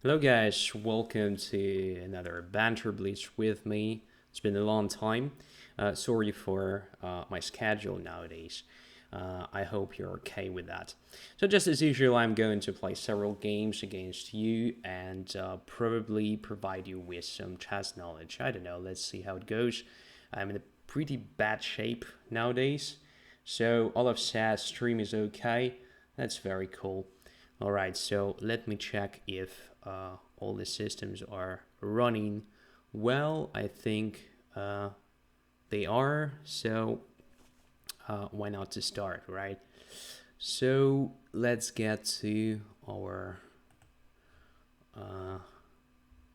Hello guys, welcome to another Banter Blitz with me. It's been a long time. Sorry for my schedule nowadays. I hope you're okay with that. So just as usual, I'm going to play several games against you and probably provide you with some chess knowledge. I don't know, let's see how it goes. I'm in a pretty bad shape nowadays. So Olaf says stream is okay. That's very cool. All right, so let me check if all the systems are running well. I think they are, so why not to start, right? So let's get to our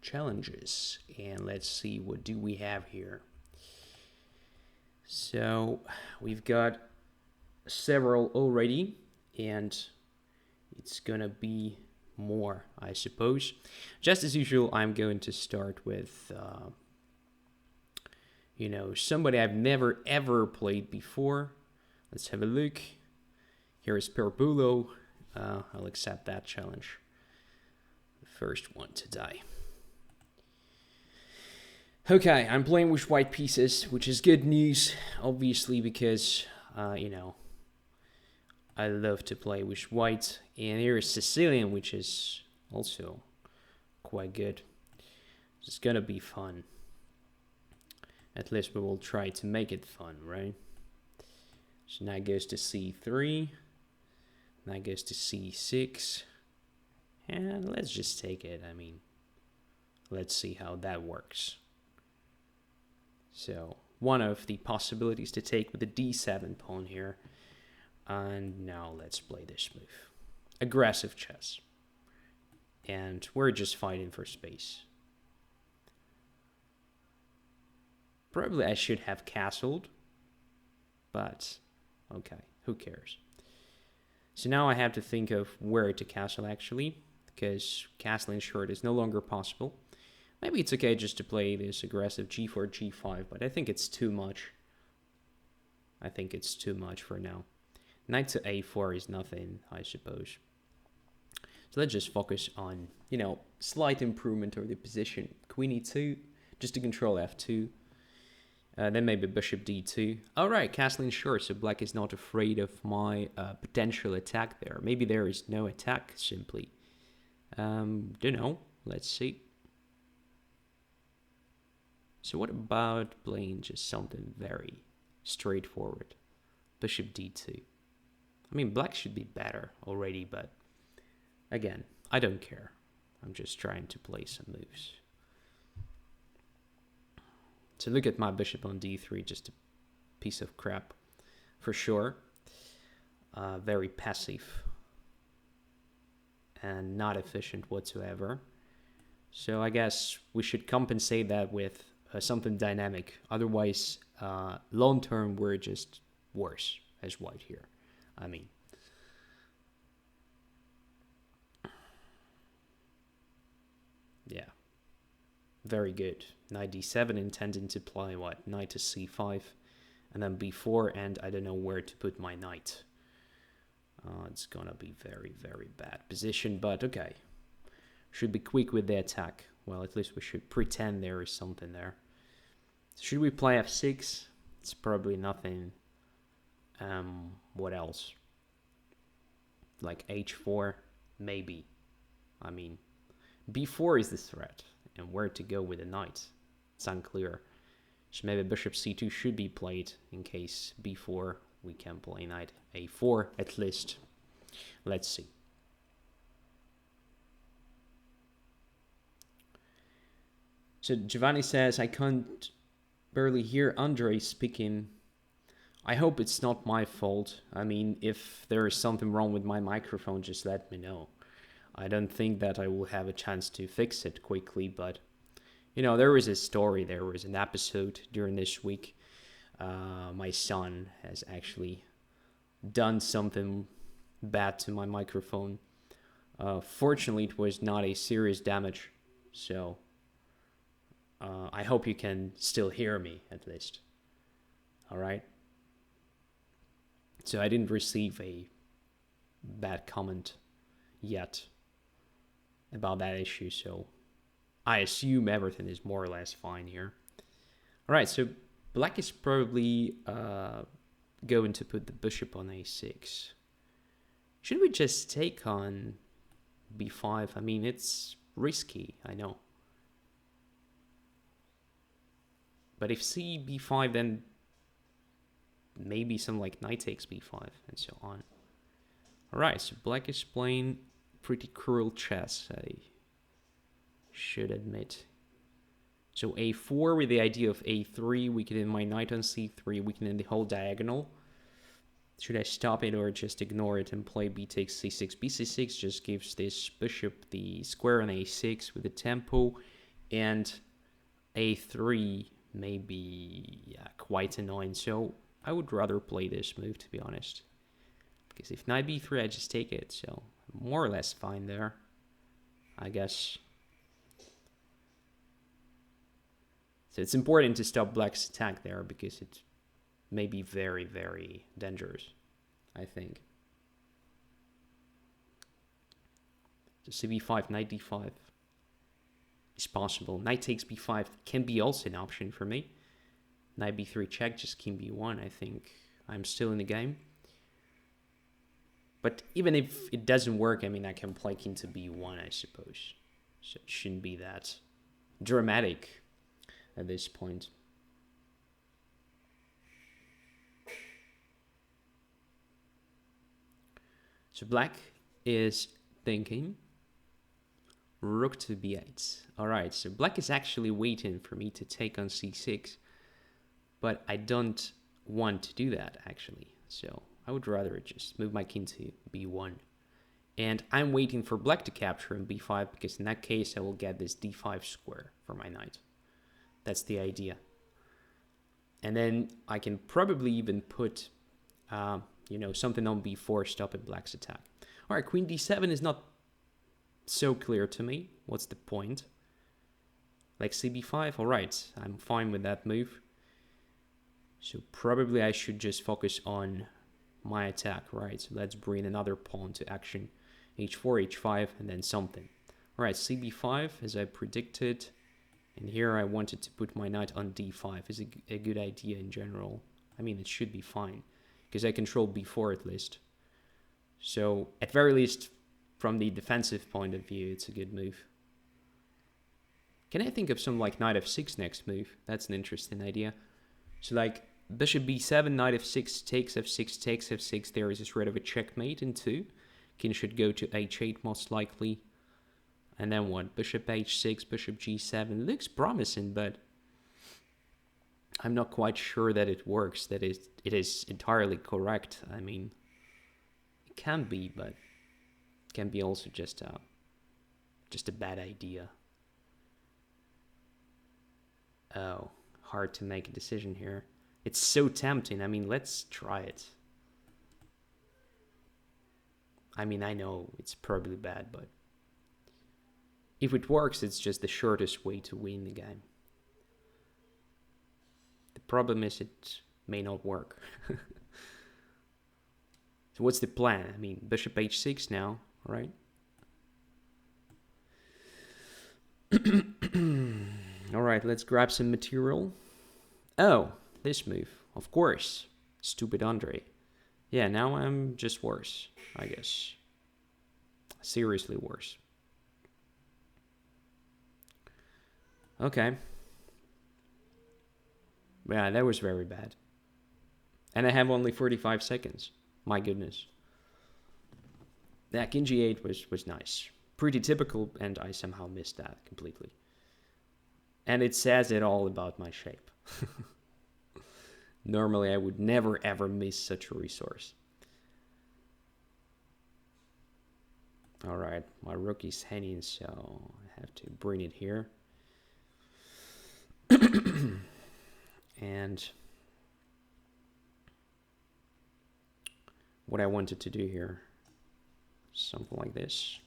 challenges and let's see what do we have here. So we've got several already, and it's gonna be more, I suppose. Just as usual, I'm going to start with, somebody I've never ever played before. Let's have a look. Here is Pear Bulo. I'll accept that challenge. The first one to die. Okay, I'm playing with white pieces, which is good news, obviously, because, I love to play with white. And here is Sicilian, which is also quite good. It's gonna be fun. At least we will try to make it fun, right? So now it goes to c3. Now it goes to c6. And let's just take it. I mean, let's see how that works. So one of the possibilities to take with the d7 pawn here. And now let's play this move. Aggressive chess. And we're just fighting for space. Probably I should have castled, but okay, who cares? So now I have to think of where to castle actually, because castling short is no longer possible. Maybe it's okay just to play this aggressive g4, g5, but I think it's too much. I think it's too much for now. Knight to a4 is nothing, I suppose. So let's just focus on, slight improvement of the position. Queen e2, just to control f2. Then maybe bishop d2. All right, castling short, so black is not afraid of my potential attack there. Maybe there is no attack, simply. Don't know. Let's see. So what about playing just something very straightforward? Bishop d2. I mean, black should be better already, but again, I don't care. I'm just trying to play some moves. So look at my bishop on d3, just a piece of crap, for sure. Very passive and not efficient whatsoever. So I guess we should compensate that with something dynamic. Otherwise, long term, we're just worse as white here. I mean, yeah. Very good. Knight d7 intending to play what? Knight to c5 and then b4, and I don't know where to put my knight. It's gonna be very, very bad position, but okay. Should be quick with the attack. Well, at least we should pretend there is something there. Should we play f6? It's probably nothing. What else? Like h4? Maybe. I mean, b4 is the threat. And where to go with the knight, it's unclear. So maybe bishop c2 should be played in case b4 we can play knight a4 at least. Let's see. So Giovanni says, I can't barely hear Andrey speaking. I hope it's not my fault. I mean, if there is something wrong with my microphone, just let me know. I don't think that I will have a chance to fix it quickly, but, there was a story, there was an episode during this week. My son has actually done something bad to my microphone. Fortunately, it was not a serious damage, so I hope you can still hear me, at least. All right? So I didn't receive a bad comment yet. about that issue, so I assume everything is more or less fine here. All right, so black is probably going to put the bishop on a6. Should we just take on b5? I mean, it's risky, I know. But if c b5, then maybe some like knight takes b5 and so on. All right, so black is playing pretty cruel chess, I should admit. So a4 with the idea of a3, weakening my knight on c3, weakening the whole diagonal. Should I stop it or just ignore it and play b takes c6? b6 just gives this bishop the square on a6 with the tempo, and a3 may be quite annoying. So I would rather play this move, to be honest. Because if knight b3, I just take it. So more or less fine there, I guess. So it's important to stop black's attack there because it may be very, very dangerous, I think. So cb5, knight d5 is possible. Knight takes b5 can be also an option for me. Knight b3 check, just king b1. I think I'm still in the game. But even if it doesn't work, I mean, I can play king to b1, I suppose. So it shouldn't be that dramatic at this point. So black is thinking rook to b8. All right, so black is actually waiting for me to take on c6, but I don't want to do that actually. So I would rather just move my king to b1. And I'm waiting for black to capture in b5 because in that case I will get this d5 square for my knight. That's the idea. And then I can probably even put something on b4, stopping black's attack. All right, queen d7 is not so clear to me. What's the point? Like cb5, all right, I'm fine with that move. So probably I should just focus on my attack, right? So let's bring another pawn to action. h4, h5, and then something. All right, cb5, as I predicted. And here I wanted to put my knight on d5. Is a good idea in general. I mean, it should be fine, because I control b4 at least. So, at very least, from the defensive point of view, it's a good move. Can I think of some, like, knight f6 next move? That's an interesting idea. So, like, bishop b7, knight f6, takes f6, takes f6. There is this red of a checkmate in 2. King should go to h8 most likely. And then what? Bishop h6, bishop g7. Looks promising, but I'm not quite sure that it works, that it is entirely correct. I mean, it can be, but it can be also just a bad idea. Oh, hard to make a decision here. It's so tempting. I mean, let's try it. I mean, I know it's probably bad, but if it works, it's just the shortest way to win the game. The problem is it may not work. So what's the plan? I mean, bishop h6 now, right? All right, let's grab some material. Oh, this move, of course. Stupid Andrey. Yeah, now I'm just worse, I guess. Seriously worse. Okay. Yeah, that was very bad. And I have only 45 seconds. My goodness. That king g8 was nice. Pretty typical, and I somehow missed that completely. And it says it all about my shape. Normally, I would never ever miss such a resource. Alright, my rook is hanging, so I have to bring it here. And what I wanted to do here, something like this.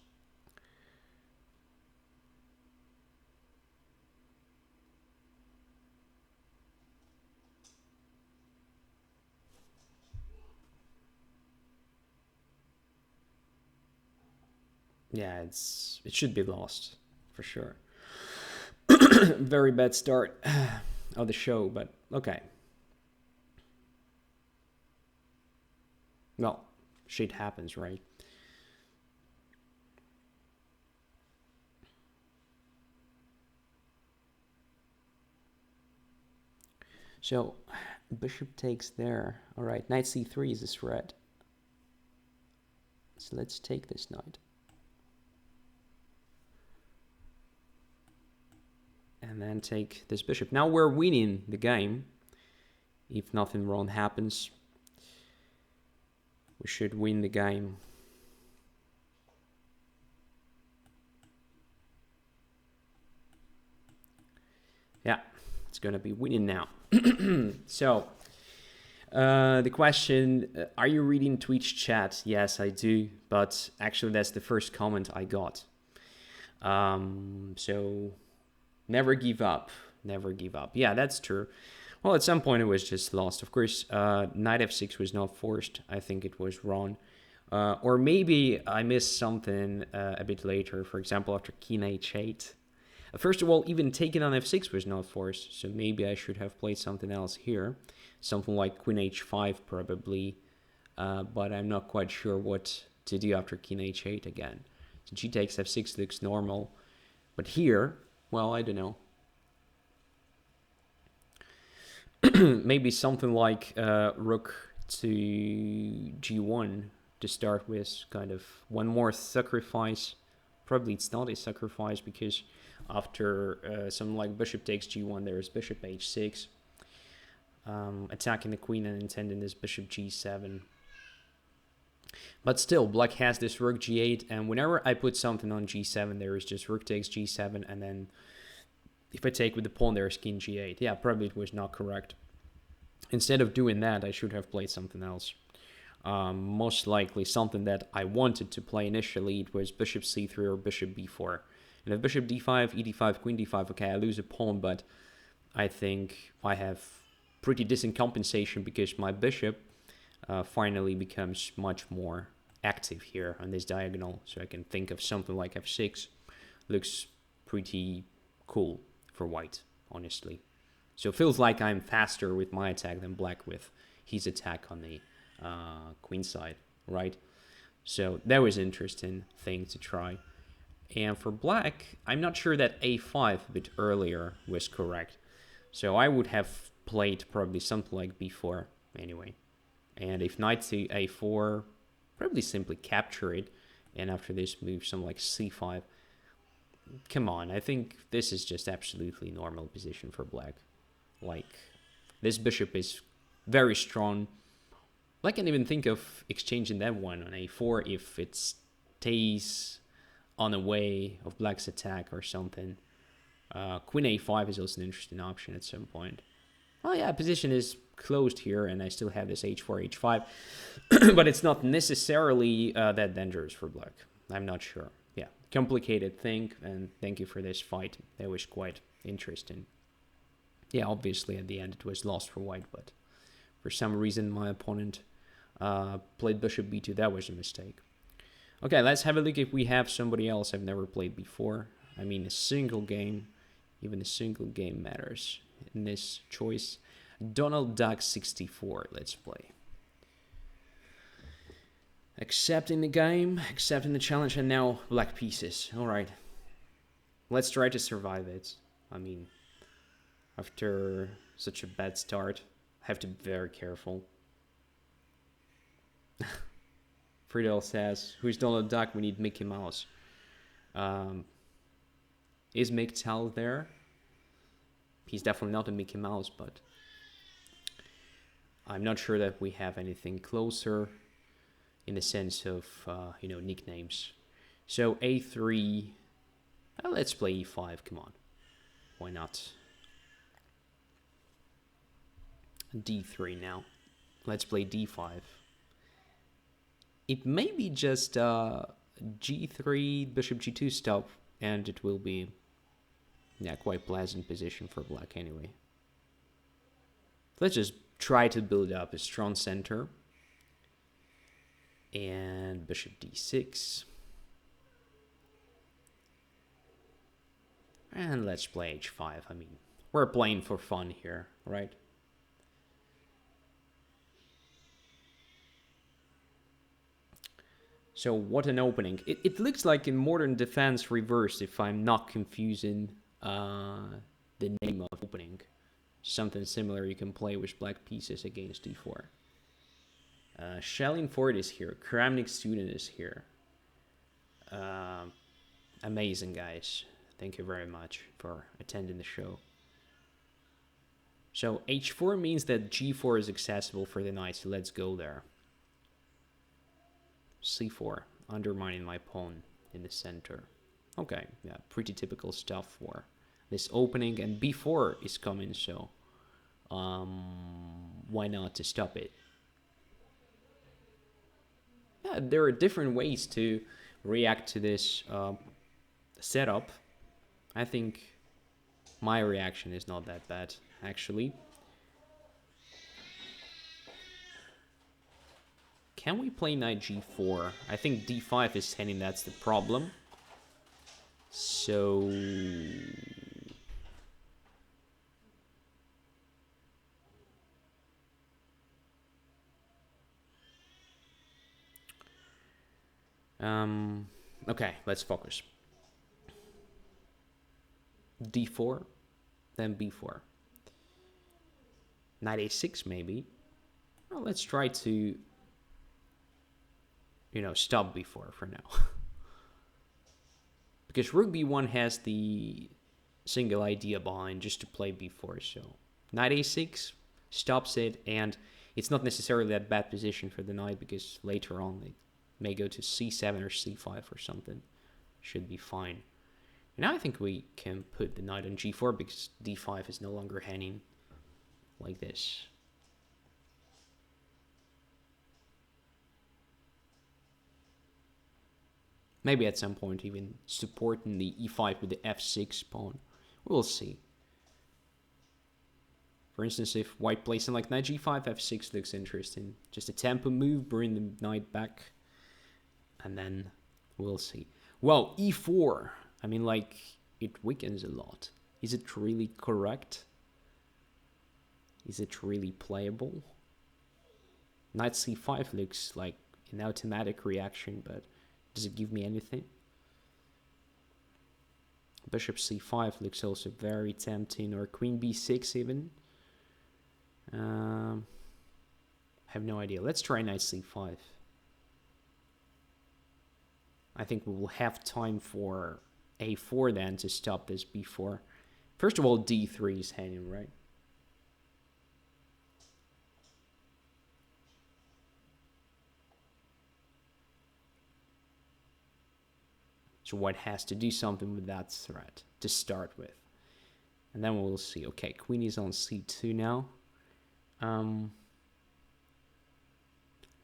Yeah, it should be lost for sure. Very bad start of the show, but okay. Well, shit happens, right? So, bishop takes there. All right, knight c3 is a threat. So let's take this knight. And then take this bishop. Now we're winning the game. If nothing wrong happens, we should win the game. Yeah, it's going to be winning now. So, the question, are you reading Twitch chat? Yes, I do. But actually, that's the first comment I got. So, never give up. Never give up. Yeah, that's true. Well, at some point it was just lost. Of course, knight f6 was not forced. I think it was wrong. Or maybe I missed something a bit later. For example, after king h8. First of all, even taking on f6 was not forced. So maybe I should have played something else here. Something like queen h5 probably. But I'm not quite sure what to do after king h8 again. So g takes f6 looks normal. But here, well, I don't know. Maybe something like rook to g1 to start with, kind of one more sacrifice. Probably it's not a sacrifice because after something like bishop takes g1, there's bishop h6. Attacking the queen and intending this bishop g7. But still, black has this rook g8, and whenever I put something on g7, there is just rook takes g7, and then if I take with the pawn, there's king g8. Yeah, probably it was not correct. Instead of doing that, I should have played something else. Most likely something that I wanted to play initially, it was bishop c3 or bishop b4. And if bishop d5, e d5, queen d5, okay, I lose a pawn, but I think I have pretty decent compensation because my bishop finally becomes much more active here on this diagonal. So I can think of something like f6. Looks pretty cool for white, honestly. So it feels like I'm faster with my attack than black with his attack on the queen side, right? So that was an interesting thing to try. And for black, I'm not sure that a5 a bit earlier was correct. So I would have played probably something like b4 anyway. And if knight to a4, probably simply capture it. And after this move, something like c5. Come on, I think this is just absolutely normal position for black. Like, this bishop is very strong. I can even think of exchanging that one on a4 if it stays on the way of black's attack or something. Queen a5 is also an interesting option at some point. Oh yeah, position is closed here, and I still have this h4, h5. But it's not necessarily that dangerous for black. I'm not sure. Yeah, complicated thing, and thank you for this fight. That was quite interesting. Yeah, obviously at the end it was lost for white, but for some reason my opponent played bishop b2. That was a mistake. Okay, let's have a look if we have somebody else I've never played before. I mean, a single game, even a single game matters in this choice. Donald Duck 64, let's play. Accepting the game, accepting the challenge, and now black pieces. All right, let's try to survive it. I mean, after such a bad start, I have to be very careful. Friedel says, who's Donald Duck? We need Mickey Mouse. Is MGTOW there? He's definitely not a Mickey Mouse, but I'm not sure that we have anything closer in the sense of, nicknames. So a3, let's play e5, come on. Why not? d3 now. Let's play d5. It may be just g3, bishop g2 stop, and it will be, quite pleasant position for black anyway. Let's just try to build up a strong center. And bishop d6. And let's play h5. I mean, we're playing for fun here, right? So what an opening. It looks like in Modern Defense reversed, if I'm not confusing the name of opening. Something similar you can play with black pieces against d4. Shellingfor is here. Kramnik Student is here. Amazing, guys. Thank you very much for attending the show. So h4 means that g4 is accessible for the knight, so let's go there. c4, undermining my pawn in the center. Okay, yeah, pretty typical stuff for this opening, and b4 is coming, so why not to stop it? Yeah, there are different ways to react to this setup. I think my reaction is not that bad, actually. Can we play knight g4? I think d5 is handing, that's the problem. So... okay, let's focus. d4, then b4. Knight a6 maybe. Well, let's try to, stop b4 for now. Because rook b1 has the single idea behind, just to play b4, so knight a6 stops it, and it's not necessarily that bad position for the knight, because later on it may go to c7 or c5 or something. Should be fine. Now I think we can put the knight on g4, because d5 is no longer hanging like this. Maybe at some point even supporting the e5 with the f6 pawn. We'll see. For instance, if white plays something like knight g5, f6 looks interesting. Just a tempo move, bring the knight back. And then we'll see. Well, e4. I mean, like, it weakens a lot. Is it really correct? Is it really playable? Knight c5 looks like an automatic reaction, but does it give me anything? Bishop c5 looks also very tempting, or queen b6 even. I have no idea. Let's try knight c5. I think we will have time for a4 then to stop this b4. First of all, d3 is hanging, right? So white has to do something with that threat to start with. And then we'll see. Okay, queen is on c2 now.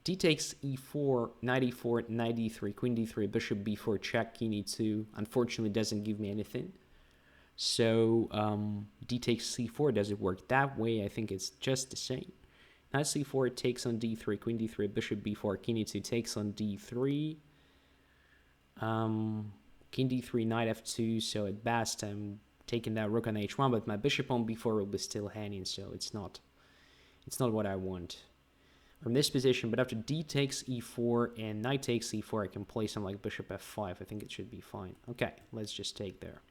D takes e4, knight e4, knight e3, queen d3, bishop b4, check, king e2. Unfortunately, doesn't give me anything. So d takes c4. Does it work that way? I think it's just the same. Knight c4 takes on d3, queen d3, bishop b4, king e2 takes on d3. King d3, knight f2. So at best, I'm taking that rook on h1, but my bishop on b4 will be still hanging. So it's not what I want from this position. But after d takes e4 and knight takes e4, I can play something like bishop f5. I think it should be fine. Okay, let's just take there.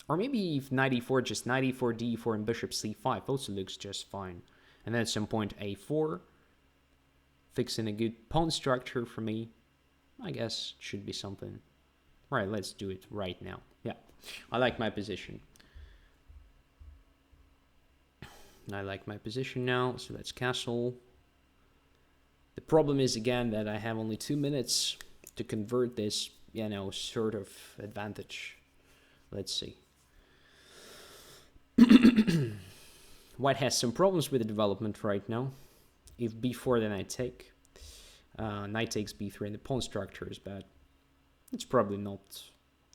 Or maybe if knight e4, just knight e4, d4, and bishop c5 also looks just fine. And then at some point a4, fixing a good pawn structure for me. I guess should be something. Right, let's do it right now. Yeah, I like my position. I like my position now, so let's castle. The problem is, again, that I have only 2 minutes to convert this, sort of advantage. Let's see. White has some problems with the development right now. If b4, then I take. Knight takes b3, and the pawn structure is bad. It's probably not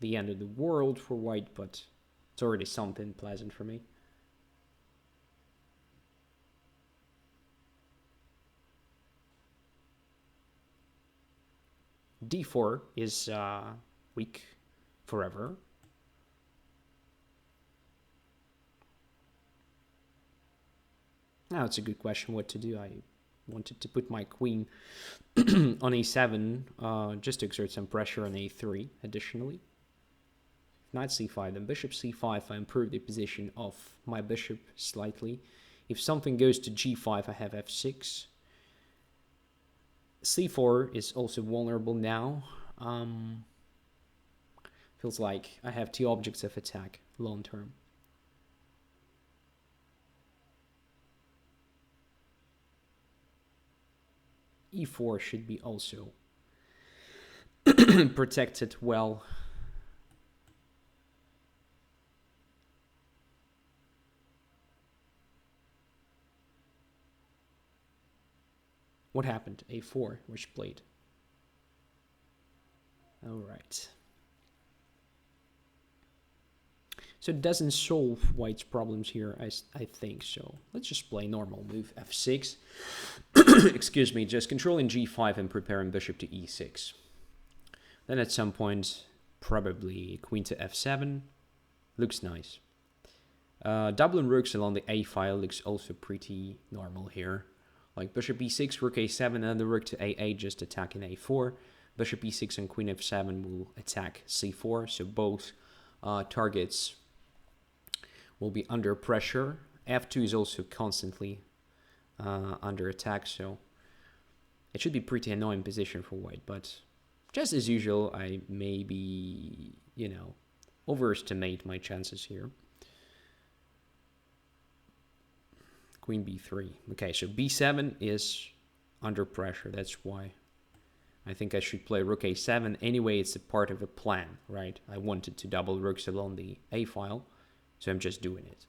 the end of the world for white, but it's already something pleasant for me. d4 is weak forever. Now it's a good question what to do. I wanted to put my queen on a7 just to exert some pressure on a3 additionally. Knight c5, then bishop c5, I improve the position of my bishop slightly. If something goes to g5, I have f6. c4 is also vulnerable now. Feels like I have two objects of attack long term. e4 should be also protected well. What happened? a4 was played. All right. So it doesn't solve white's problems here, I think. So let's just play normal move f6. Excuse me, just controlling g5 and preparing bishop to e6. Then at some point, probably queen to f7. Looks nice. Doubling rooks along the a file looks also pretty normal here. Like bishop e6, rook a7, and the rook to a8 just attacking a4. Bishop e6 and queen f7 will attack c4. So both targets will be under pressure. f2 is also constantly under attack, so it should be pretty annoying position for white. But just as usual, I maybe, overestimate my chances here. Queen b3. Okay, so b7 is under pressure. That's why I think I should play rook a7. Anyway, it's a part of a plan, right? I wanted to double rooks along the a file, so I'm just doing it.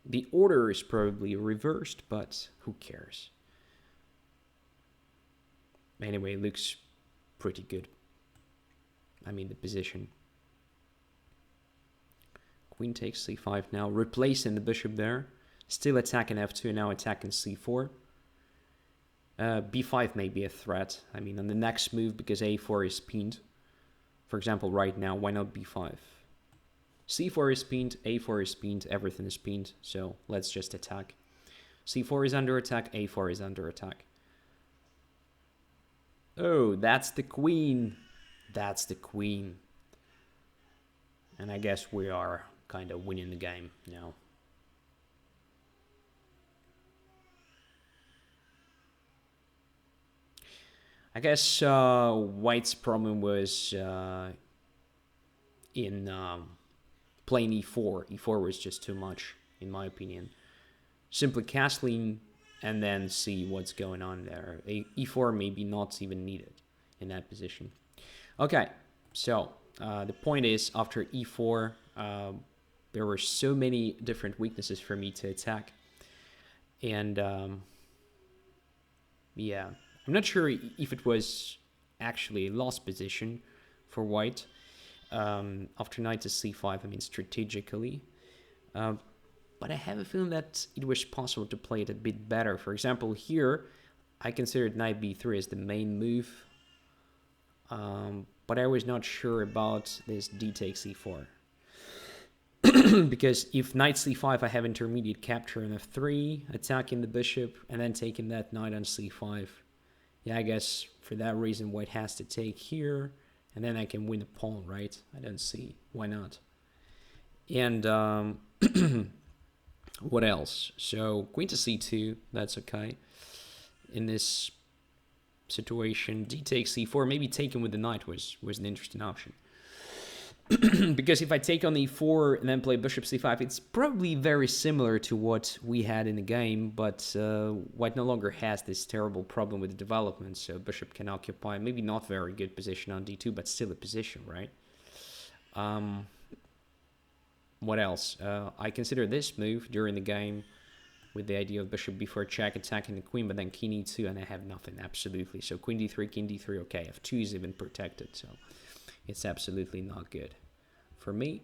The order is probably reversed, but who cares? Anyway, it looks pretty good. I mean, the position. Queen takes c5 now, replacing the bishop there. Still attacking f2 and now attacking c4. b5 may be a threat. I mean, on the next move, because a4 is pinned. For example, right now, why not b5? c4 is pinned, a4 is pinned, everything is pinned. So let's just attack. c4 is under attack, a4 is under attack. Oh, that's the queen. That's the queen. And I guess we are kind of winning the game now. I guess white's problem was in playing e4. e4 was just too much, in my opinion. Simply castling and then see what's going on there. e4 maybe not even needed in that position. Okay, so the point is, after e4, there were so many different weaknesses for me to attack. And yeah, I'm not sure if it was actually a lost position for white. After knight to c5, I mean strategically. But I have a feeling that it was possible to play it a bit better. For example, here, I considered knight b3 as the main move. But I was not sure about this d takes e4. Because if knight c5, I have intermediate capture on f3, attacking the bishop, and then taking that knight on c5. Yeah, I guess for that reason, white has to take here, and then I can win the pawn, right? I don't see why not. And what else? So queen to c2, that's okay. In this situation, d takes c4, maybe taking with the knight was an interesting option. Because if I take on e4 and then play bishop c5, it's probably very similar to what we had in the game, but white no longer has this terrible problem with the development, so bishop can occupy maybe not very good position on d2, but still a position, right? What else? I consider this move during the game with the idea of bishop b4 check, attacking the queen, but then king e2, and I have nothing, absolutely. So queen d3, king d3, okay, f2 is even protected, so it's absolutely not good for me.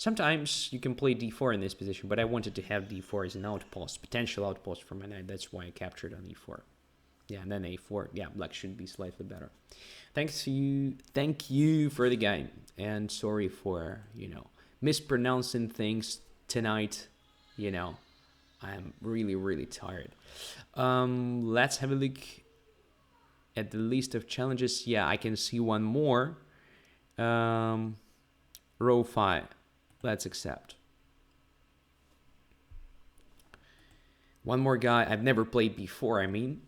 Sometimes you can play d4 in this position, but I wanted to have d4 as an outpost, potential outpost for my knight. That's why I captured on e4. Yeah, and then a4. Yeah, black should be slightly better. Thank you for the game, and sorry for, mispronouncing things tonight. I'm really, really tired. Let's have a look at the list of challenges. Yeah, I can see one more. Row 5. Let's accept. One more guy I've never played before, I mean.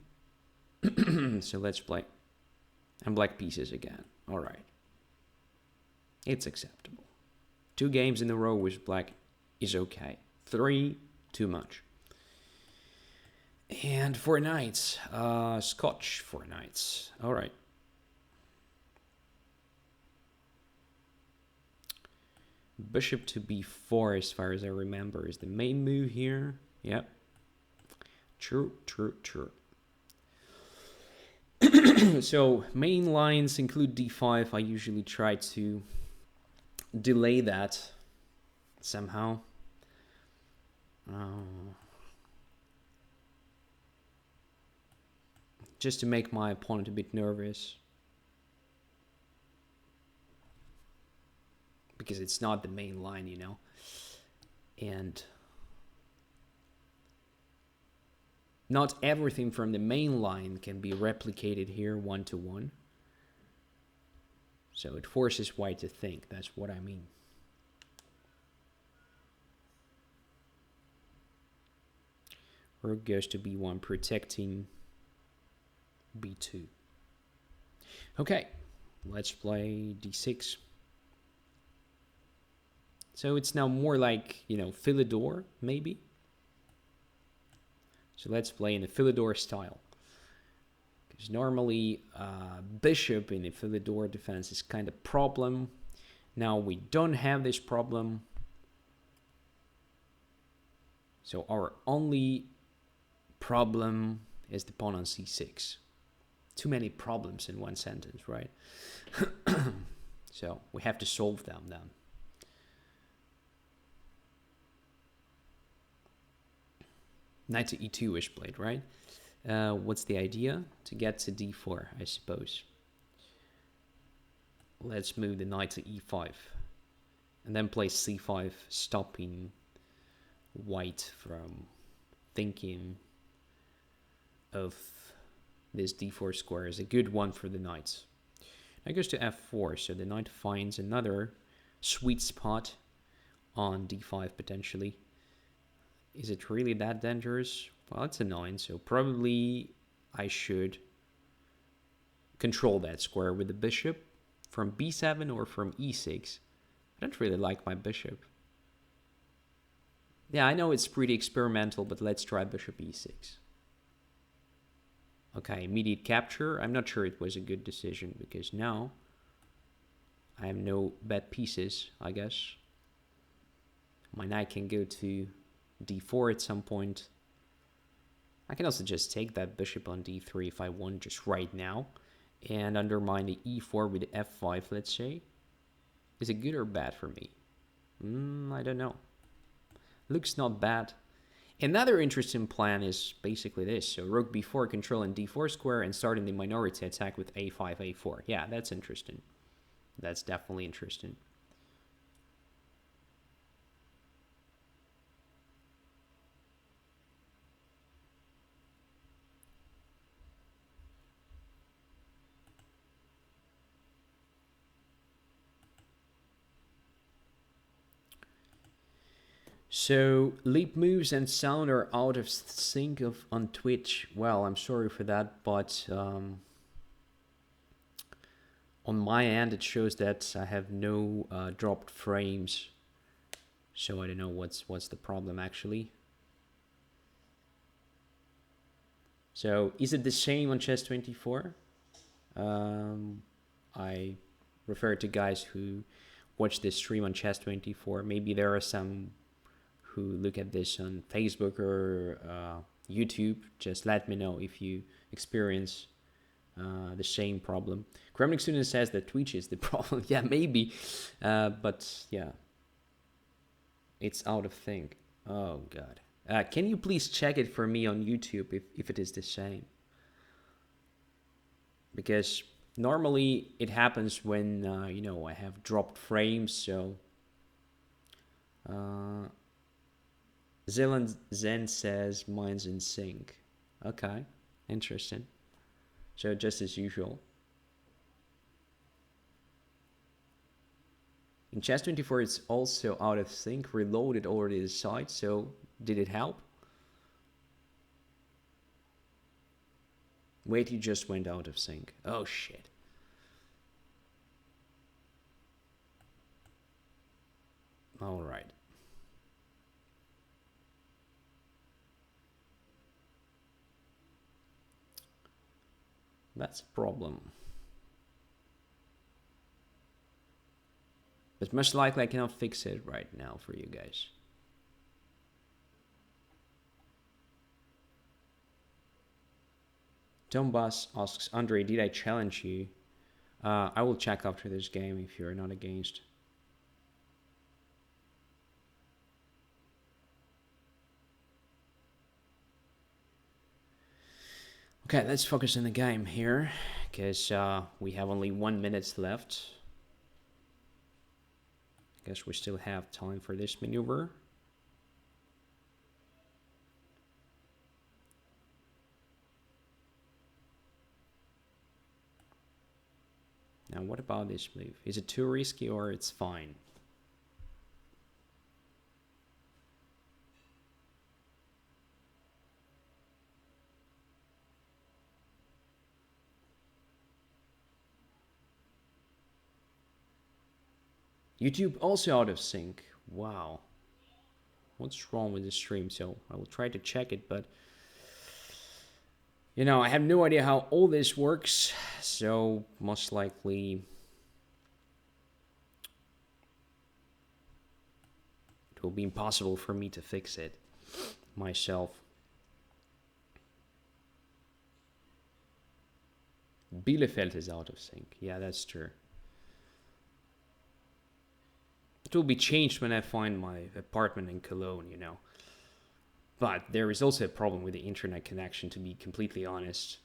So let's play. And black pieces again. All right. It's acceptable. 2 games in a row with black is okay. 3, too much. And 4 knights. Scotch 4 knights. All right. Bishop to b4, as far as I remember, is the main move here. Yep. True. So main lines include d5. I usually try to delay that somehow. Just to make my opponent a bit nervous. Because it's not the main line, and not everything from the main line can be replicated here 1-to-1. So it forces white to think. That's what I mean. Rook goes to b1, protecting b2. Okay, let's play d6. So it's now more like, Philidor, maybe. So let's play in the Philidor style. Because normally, bishop in the Philidor defense is kind of problem. Now we don't have this problem. So our only problem is the pawn on c6. Too many problems in one sentence, right? So we have to solve them then. Knight to e2 is played, right? What's the idea? To get to d4, I suppose. Let's move the knight to e5. And then play c5, stopping white from thinking of this d4 square as a good one for the knights. Now goes to f4, so the knight finds another sweet spot on d5 potentially. Is it really that dangerous? Well, it's a 9, so probably I should control that square with the bishop from b7 or from e6. I don't really like my bishop. Yeah, I know it's pretty experimental, but let's try bishop e6. Okay, immediate capture. I'm not sure it was a good decision because now I have no bad pieces, I guess. My knight can go to d4 at some point. I can also just take that bishop on d3 if I want, just right now, and undermine the e4 with the f5, let's say. Is it good or bad for me? I don't know. Looks not bad. Another interesting plan is basically this. So rook b4 controlling d4 square and starting the minority attack with a5, a4. Yeah, that's interesting. That's definitely interesting. So leap moves and sound are out of sync on Twitch. Well, I'm sorry for that, but on my end it shows that I have no dropped frames. So I don't know what's the problem actually. So is it the same on Chess24? I refer to guys who watch this stream on Chess24. Maybe there are some who look at this on Facebook or YouTube. Just let me know if you experience the same problem. Kremnik student says that Twitch is the problem. Yeah, maybe, but yeah. It's out of sync. Oh god. Can you please check it for me on YouTube if it is the same? Because normally it happens when you know, I have dropped frames. So Zealand Zen says mine's in sync. Okay, interesting. So just as usual. In Chess24 it's also out of sync. Reloaded already the site, so did it help? Wait, you just went out of sync. Oh shit. All right. That's a problem. But most likely I cannot fix it right now for you guys. TomBus asks, Andrey, did I challenge you? I will check after this game if you're not against. Okay, let's focus on the game here, because we have only 1 minute left. I guess we still have time for this maneuver. Now, what about this move? Is it too risky or it's fine? YouTube also out of sync. Wow. What's wrong with the stream? So I will try to check it, but you know, I have no idea how all this works, so most likely it will be impossible for me to fix it myself. Bielefeld is out of sync. Yeah, that's true. It will be changed when I find my apartment in Cologne, you know. But there is also a problem with the internet connection, to be completely honest.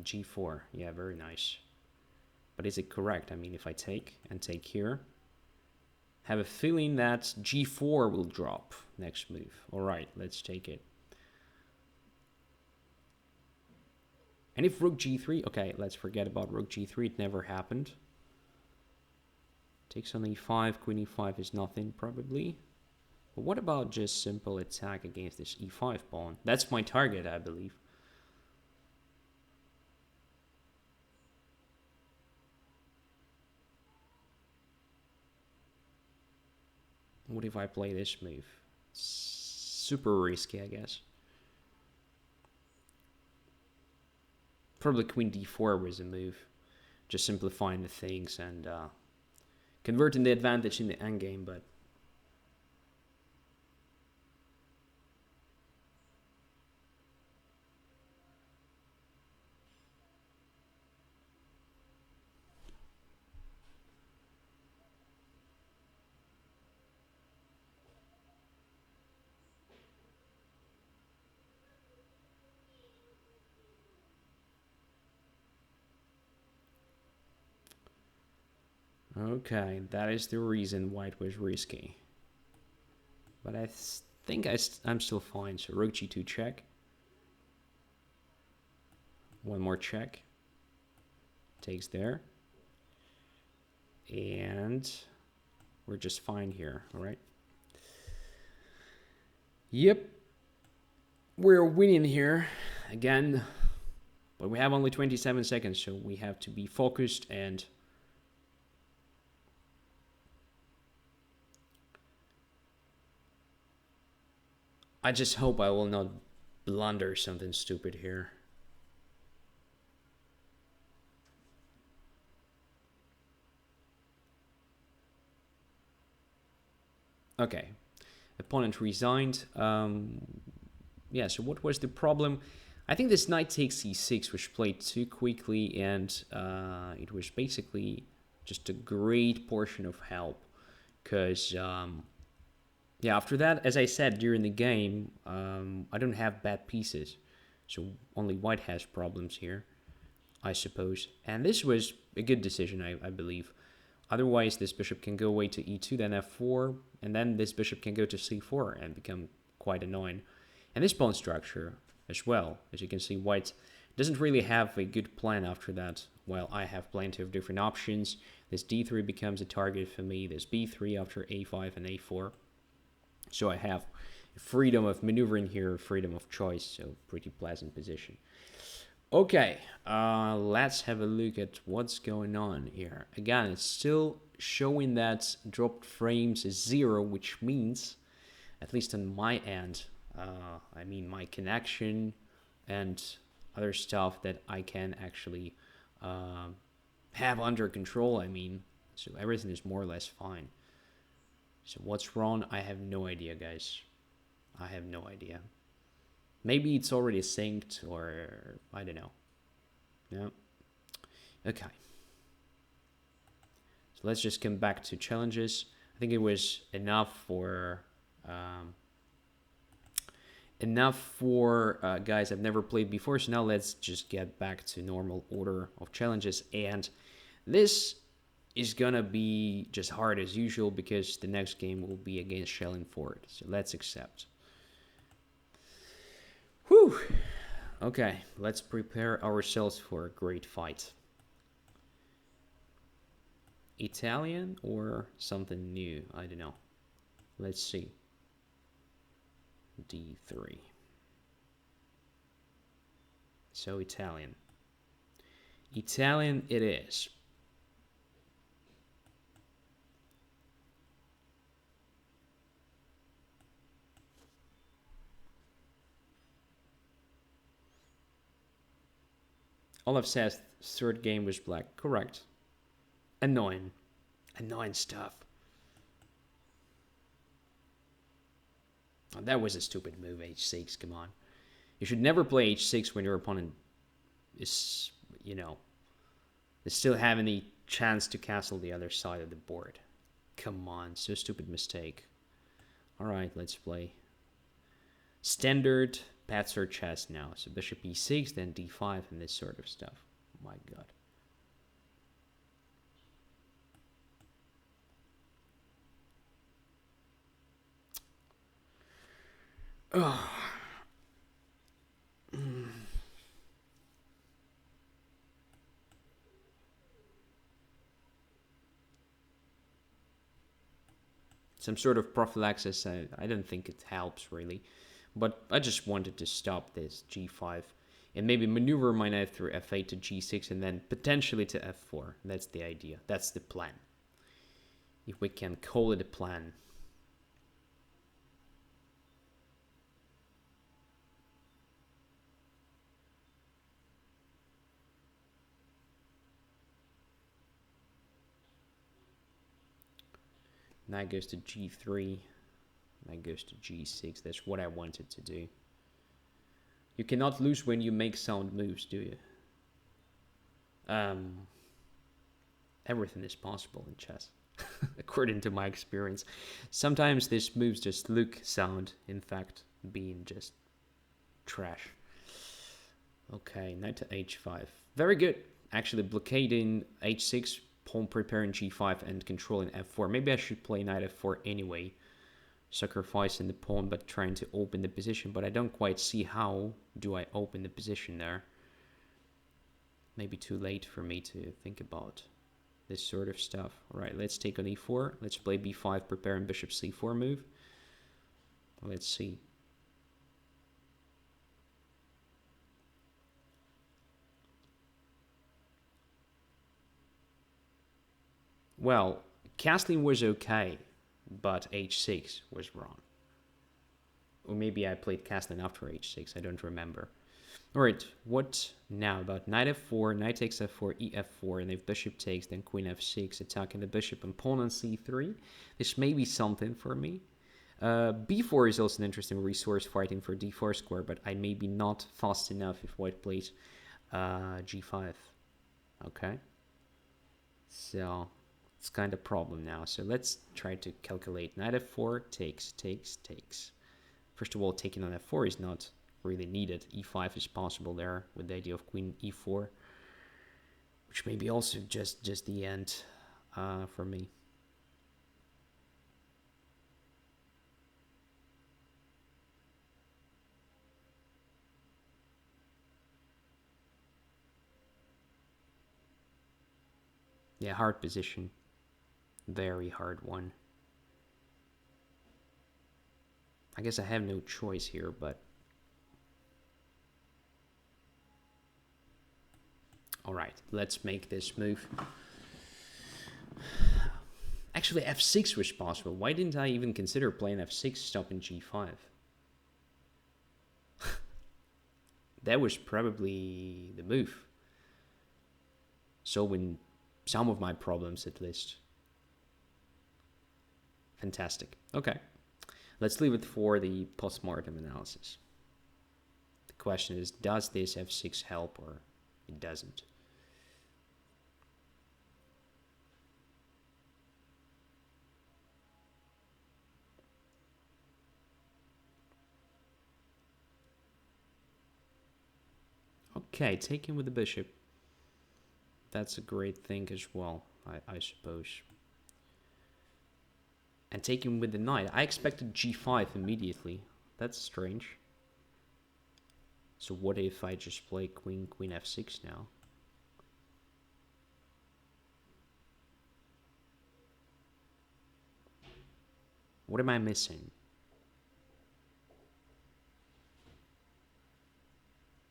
G4, yeah, very nice. But is it correct? I mean, if I take here, have a feeling that G4 will drop next move. All right, let's take it. And if Rook G3, okay, let's forget about Rook G3. It never happened. Takes on E5, Queen E5 is nothing, probably. But what about just simple attack against this E5 pawn? That's my target, I believe. What if I play this move? Super risky, I guess. Probably Queen D4 was a move. Just simplifying the things and converting the advantage in the endgame, but okay, that is the reason why it was risky. But I think I'm still fine. So Rook G2 check. One more check. Takes there. And we're just fine here, all right? Yep. We're winning here again. But we have only 27 seconds, so we have to be focused and I just hope I will not blunder something stupid here. Okay, opponent resigned. Yeah, so what was the problem? I think this knight takes c6 was played too quickly, and it was basically just a great portion of help. Because, yeah, after that, as I said during the game, I don't have bad pieces. So only white has problems here, I suppose. And this was a good decision, I believe. Otherwise, this bishop can go away to e2, then f4, and then this bishop can go to c4 and become quite annoying. And this pawn structure as well, as you can see, white doesn't really have a good plan after that. Well, I have plenty of different options. This d3 becomes a target for me, this b3 after a5 and a4. So I have freedom of maneuvering here, freedom of choice, so pretty pleasant position. Okay, let's have a look at what's going on here. Again, it's still showing that dropped frames is 0, which means, at least on my end, I mean my connection and other stuff that I can actually have under control, I mean. So everything is more or less fine. So what's wrong? I have no idea, guys. I have no idea. Maybe it's already synced, or I don't know. Yeah. Okay. So let's just come back to challenges. I think it was enough for guys I've never played before. So now let's just get back to normal order of challenges. And this is gonna be just hard as usual because the next game will be against Shellingfor. So let's accept. Whew. Okay, let's prepare ourselves for a great fight. Italian or something new? I don't know. Let's see. D3. So Italian. Italian it is. Olaf says third game was black. Correct. Annoying. Annoying stuff. Oh, that was a stupid move, h6. Come on. You should never play h6 when your opponent is, you know, they still have any chance to castle the other side of the board. Come on. So stupid mistake. Alright, let's play. Standard paths or chess now. So bishop e6, then d5, and this sort of stuff. Oh my god. Oh. Some sort of prophylaxis, I don't think it helps really. But I just wanted to stop this g5 and maybe maneuver my knight through f8 to g6 and then potentially to f4. That's the idea. That's the plan. If we can call it a plan. Knight goes to g3. Knight goes to g6. That's what I wanted to do. You cannot lose when you make sound moves, do you? Everything is possible in chess, according to my experience. Sometimes these moves just look sound, in fact, being just trash. Okay, knight to h5. Very good. Actually, blockading h6, pawn preparing g5, and controlling f4. Maybe I should play knight f4 anyway. Sacrificing the pawn, but trying to open the position. But I don't quite see how do I open the position there. Maybe too late for me to think about this sort of stuff. All right, let's take on e4. Let's play b5, preparing bishop c4 move. Let's see. Well, castling was okay, but h6 was wrong. Or maybe I played castling after h6, I don't remember. Alright, what now about knight f4, knight takes f4, ef4, and if bishop takes, then queen f6, attacking the bishop and pawn on c3. This may be something for me. b4 is also an interesting resource fighting for d4 square, but I may be not fast enough if white plays g5. Okay. So it's kind of a problem now. So let's try to calculate. Knight f4 takes. First of all, taking on f4 is not really needed. e5 is possible there with the idea of queen e4, which may be also just the end for me. Yeah, hard position. Very hard one. I guess I have no choice here, but... Alright, let's make this move. Actually, f6 was possible. Why didn't I even consider playing f6, stopping g5? That was probably the move. Solving some of my problems, at least. Fantastic. Okay. Let's leave it for the postmortem analysis. The question is, does this f6 help or it doesn't? Okay, taking with the bishop. That's a great thing as well, I suppose. And taking with the knight. I expected g5 immediately. That's strange. So what if I just play queen f6 now? What am I missing?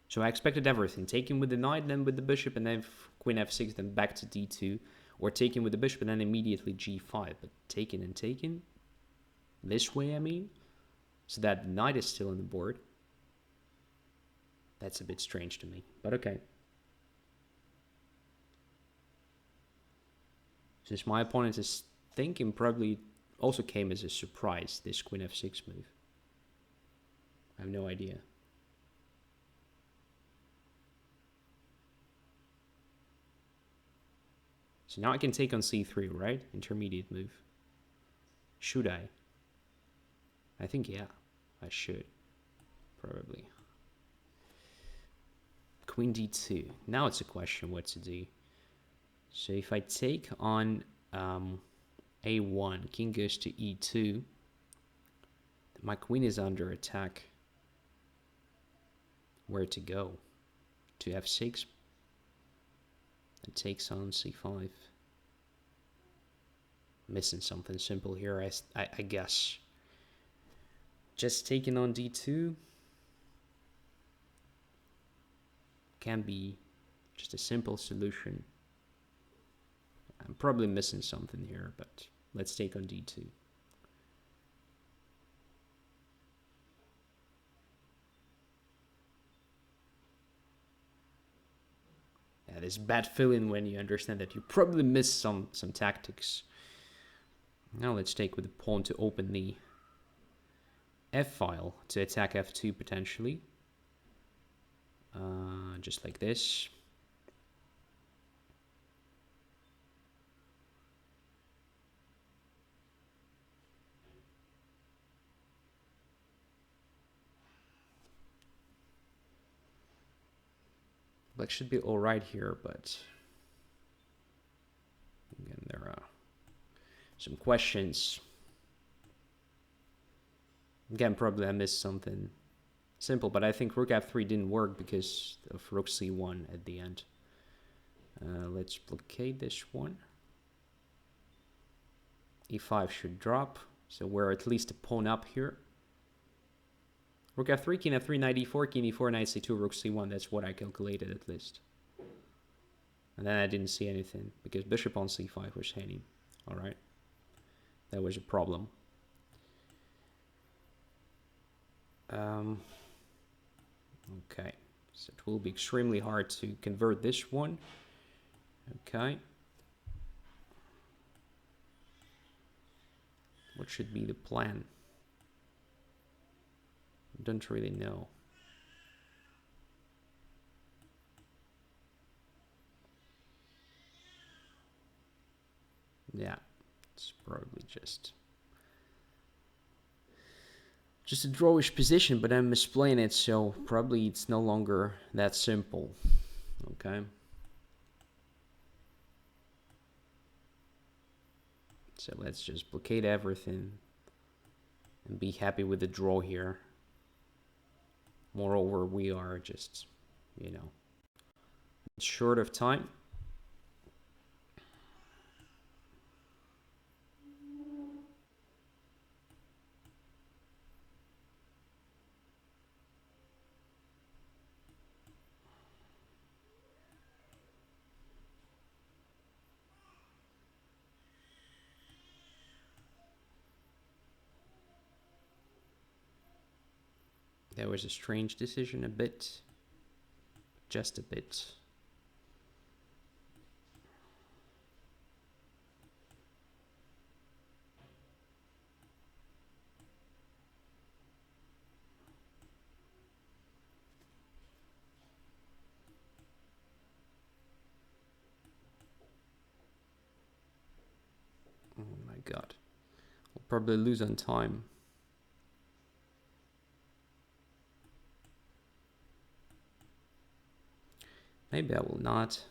So I expected everything. Taking with the knight, then with the bishop, and then queen f6, then back to d2. Or taking with the bishop, and then immediately g5. But taking and taking? This way, I mean? So that the knight is still on the board. That's a bit strange to me, but okay. Since my opponent is thinking, probably also came as a surprise, this queen f6 move. I have no idea. So now I can take on c3, right? Intermediate move. Should I? I think, yeah, I should. Probably. Queen d2. Now it's a question what to do. So if I take on a1, king goes to e2, my queen is under attack. Where to go? To f6. It takes on c5. Missing something simple here, I guess. Just taking on d2 can be just a simple solution. I'm probably missing something here, but let's take on d2. Yeah, this bad feeling when you understand that you probably missed some tactics. Now let's take with the pawn to open the f-file to attack f2 potentially. Just like this. Black should be all right here, but again, there are some questions. Again, probably I missed something simple, but I think rook f3 didn't work because of rook c1 at the end. Let's blockade this one. e5 should drop, so we're at least a pawn up here. Rook f3, king f3, knight e4, king e4, knight c2, rook c1. That's what I calculated at least. And then I didn't see anything because bishop on c5 was hanging. All right, that was a problem. Okay, so it will be extremely hard to convert this one. Okay. What should be the plan? Don't really know. Yeah, it's probably just a drawish position, but I'm misplaying it, so probably it's no longer that simple. Okay. So let's just blockade everything and be happy with the draw here. Moreover, we are just, you know, short of time. That was a strange decision, a bit. Just a bit. Oh my god. I'll probably lose on time. Maybe I will not.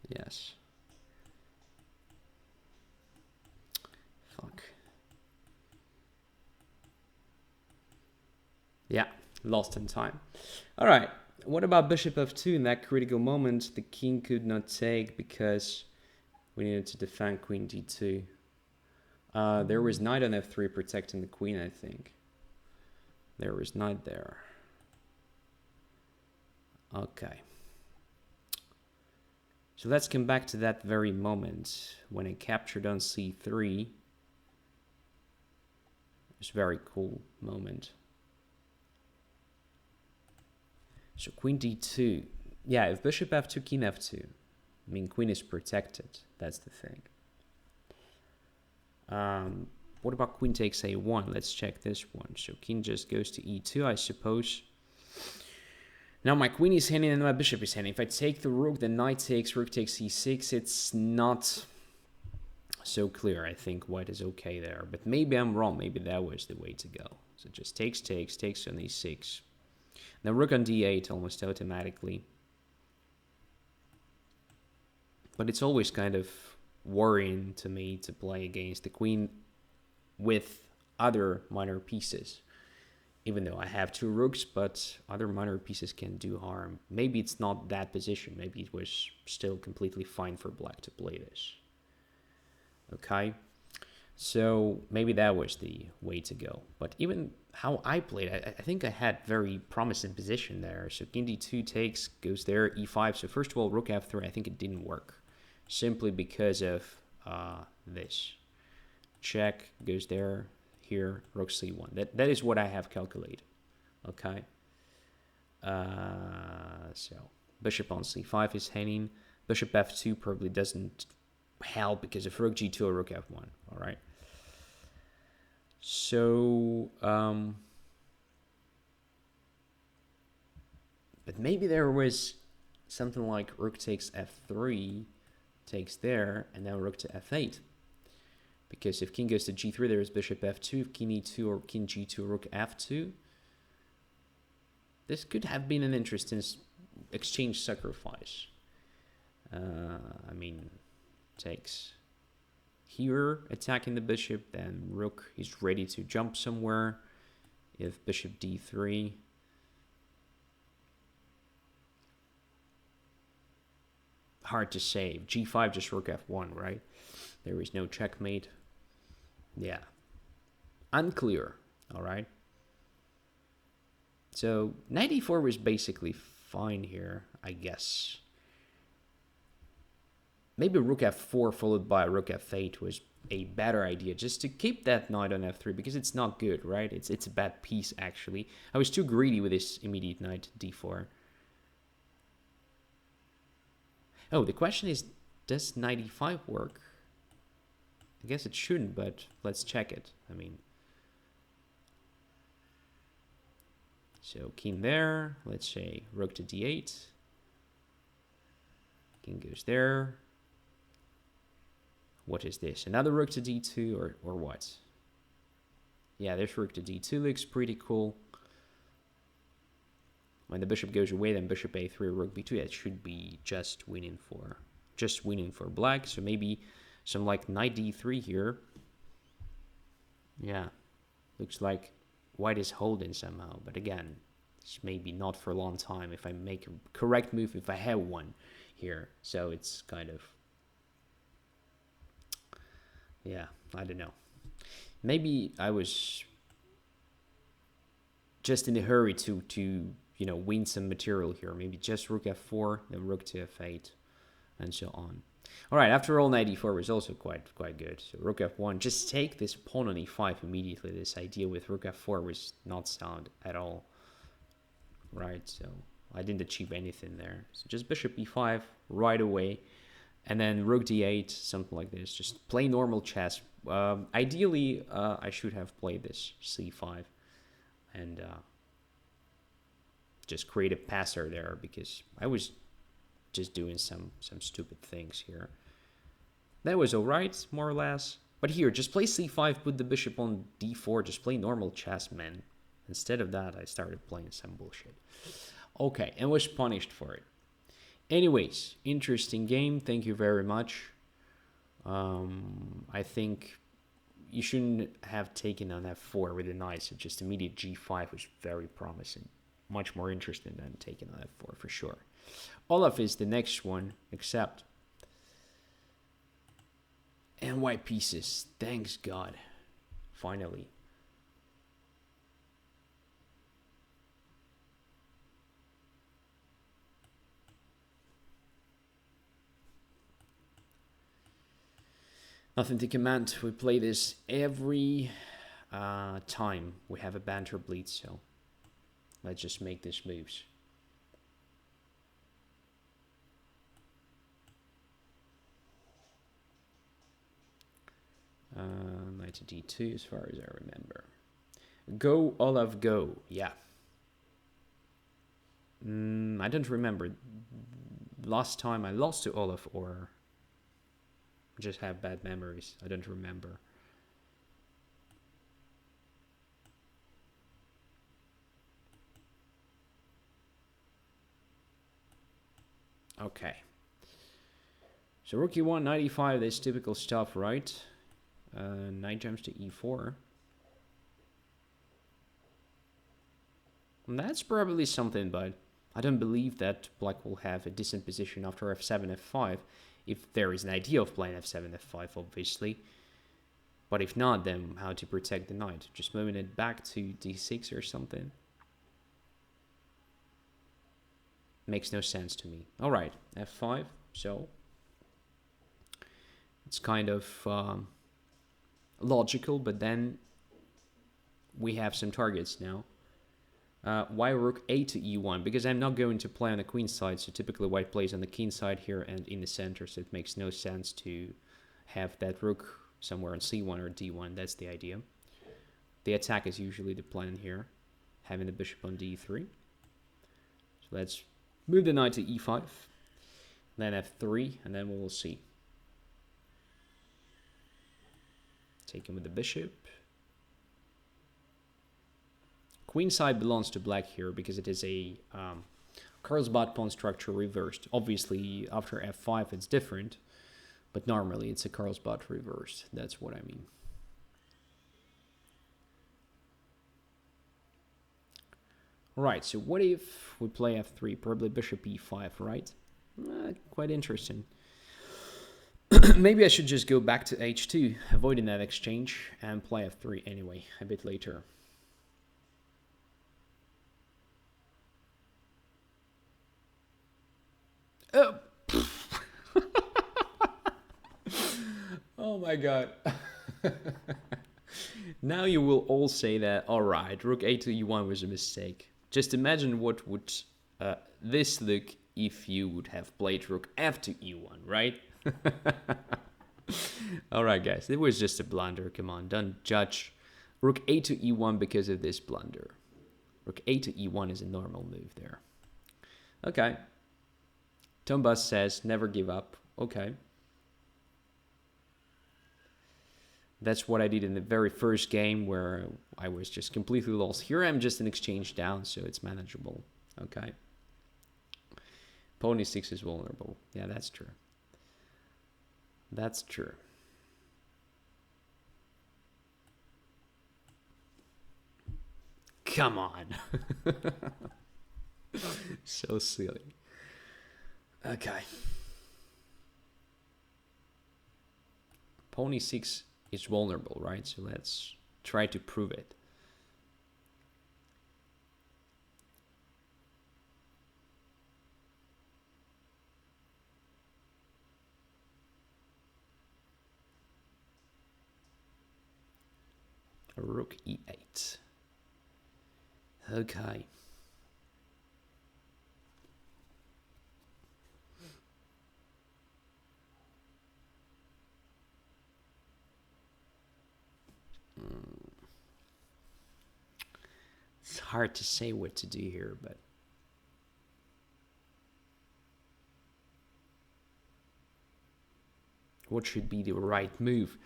Yes. Fuck. Yeah, lost in time. All right. What about bishop f2 in that critical moment? The king could not take because we needed to defend queen d2. There was knight on f3 protecting the queen, I think. There was knight there. Okay. So let's come back to that very moment when it captured on c3. It was a very cool moment. So queen d2. Yeah, if bishop f2, king f2. I mean, queen is protected. That's the thing. What about queen takes a1? Let's check this one. So king just goes to e2, I suppose. Now my queen is handing and my bishop is handing. If I take the rook, then knight takes, rook takes e6. It's not so clear. I think white is okay there. But maybe I'm wrong. Maybe that was the way to go. So just takes on e6. Now rook on d8 almost automatically. But it's always kind of worrying to me to play against the queen with other minor pieces. Even though I have two rooks, but other minor pieces can do harm. Maybe it's not that position. Maybe it was still completely fine for black to play this. Okay, so maybe that was the way to go. But even how I played, I think I had very promising position there. So king d2 takes, goes there, e5. So first of all, rook f3, I think it didn't work. Simply because of this. Check, goes there, here, rook c1. That is what I have calculated. Okay. So bishop on c5 is hanging. Bishop f2 probably doesn't help because of rook g2 or rook f1. All right. So, but maybe there was something like rook takes f3, takes there, and then rook to f8. Because if king goes to g3, there is bishop f2. If king e2 or king g2, rook f2. This could have been an interesting exchange sacrifice. I mean, takes here, attacking the bishop. Then rook is ready to jump somewhere. If bishop d3. Hard to say. G5, just rook f1, right? There is no checkmate. Yeah. Unclear. All right. So knight e4 was basically fine here, I guess. Maybe rook f4 followed by rook f8 was a better idea, just to keep that knight on f3, because it's not good, right? It's a bad piece, actually. I was too greedy with this immediate knight d4. Oh, the question is, does knight e5 work? I guess it shouldn't, but let's check it. I mean, so king there. Let's say rook to d8. King goes there. What is this? Another rook to d2 or what? Yeah, this rook to d2 looks pretty cool. When the bishop goes away, then bishop a3, rook b2. That should be just winning for black. So maybe some like knight d3 here. Yeah, looks like white is holding somehow. But again, it's maybe not for a long time if I make a correct move, if I have one here. So it's kind of, yeah, I don't know. Maybe I was just in a hurry to you know, win some material here. Maybe just rook f4, then rook to f8, and so on. All right, after all, knight e4 was also quite good. So rook f1, just take this pawn on e5 immediately. This idea with rook f4 was not sound at all. Right, so I didn't achieve anything there. So just bishop e5 right away, and then rook d8, something like this. Just play normal chess. Ideally, I should have played this c5 and just create a passer there, because I was just doing some stupid things here. That was all right, more or less. But here, just play c5, put the bishop on d4, just play normal chess, man. Instead of that, I started playing some bullshit. Okay, and was punished for it. Anyways, interesting game. Thank you very much. I think you shouldn't have taken on f4 with a knight, so just immediate g5 was very promising. Much more interesting than taking on f4 for sure. Olaf is the next one, except. And white pieces. Thanks God. Finally. Nothing to comment. We play this every time we have a Banter Blitz, so let's just make these moves. Knight to d2 as far as I remember. Go, Olaf, go. Yeah. I don't remember. Last time I lost to Olaf, or just have bad memories. I don't remember. Okay. So rook e1, knight e5, that's typical stuff, right? Knight jumps to e4. And that's probably something, but I don't believe that black will have a decent position after f7, f5. If there is an idea of playing f7, f5, obviously. But if not, then how to protect the knight? Just moving it back to d6 or something? Makes no sense to me. All right, f5. So it's kind of logical, but then we have some targets now. Why rook a to e1? Because I'm not going to play on the queen side, so typically white plays on the king side here and in the center, so it makes no sense to have that rook somewhere on c1 or d1. That's the idea. The attack is usually the plan here, having the bishop on d3. So let's move the knight to e5, then f3, and then we will see. Take him with the bishop. Queen side belongs to black here because it is a Carlsbad pawn structure reversed. Obviously, after f5 it's different, but normally it's a Carlsbad reversed. That's what I mean. Right, so what if we play f3? Probably bishop e5, right? Quite interesting. Maybe I should just go back to h2, avoiding that exchange, and play f3 anyway, a bit later. Oh, oh my god. Now you will all say that, alright, rook a to e1 was a mistake. Just imagine what would this look if you would have played rook f to e1, right? All right, guys, it was just a blunder. Come on, don't judge. Rook a to e1 because of this blunder. Rook a to e1 is a normal move there. Okay. TomBus says never give up. Okay. That's what I did in the very first game where I was just completely lost. Here I'm just an exchange down, so it's manageable. Okay. Pony 6 is vulnerable. Yeah, that's true. That's true. Come on. So silly. Okay. Pony 6 is vulnerable, right? So let's try to prove it. Rook e8. Okay. It's hard to say what to do here, but what should be the right move?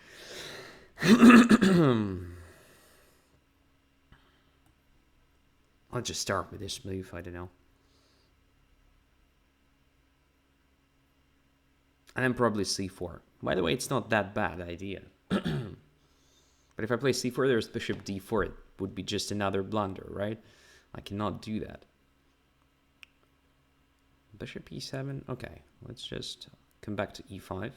I'll just start with this move, I don't know. And then probably c4. By the way, it's not that bad idea. But if I play c4, there's bishop d4. It would be just another blunder, right? I cannot do that. Bishop e7. Okay, let's just come back to e5.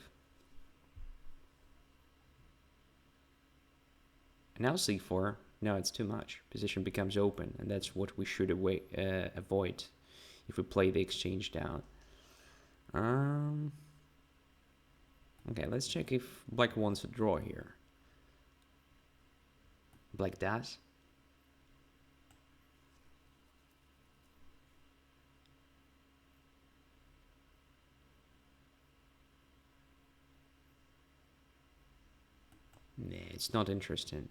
Now c4. No, it's too much. Position becomes open, and that's what we should avoid if we play the exchange down. Okay, let's check if black wants a draw here. Black does. Nah, it's not interesting.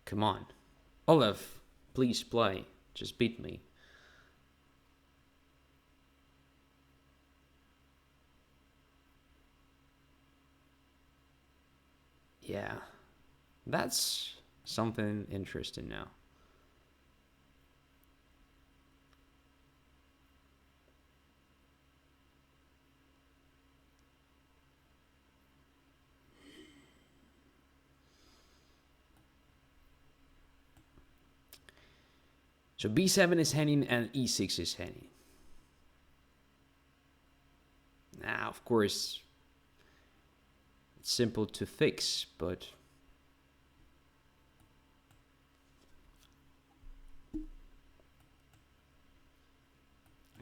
Come on. Olaf, please play. Just beat me. Yeah. That's something interesting now. So b7 is hanging and e6 is hanging. Now, of course, it's simple to fix, but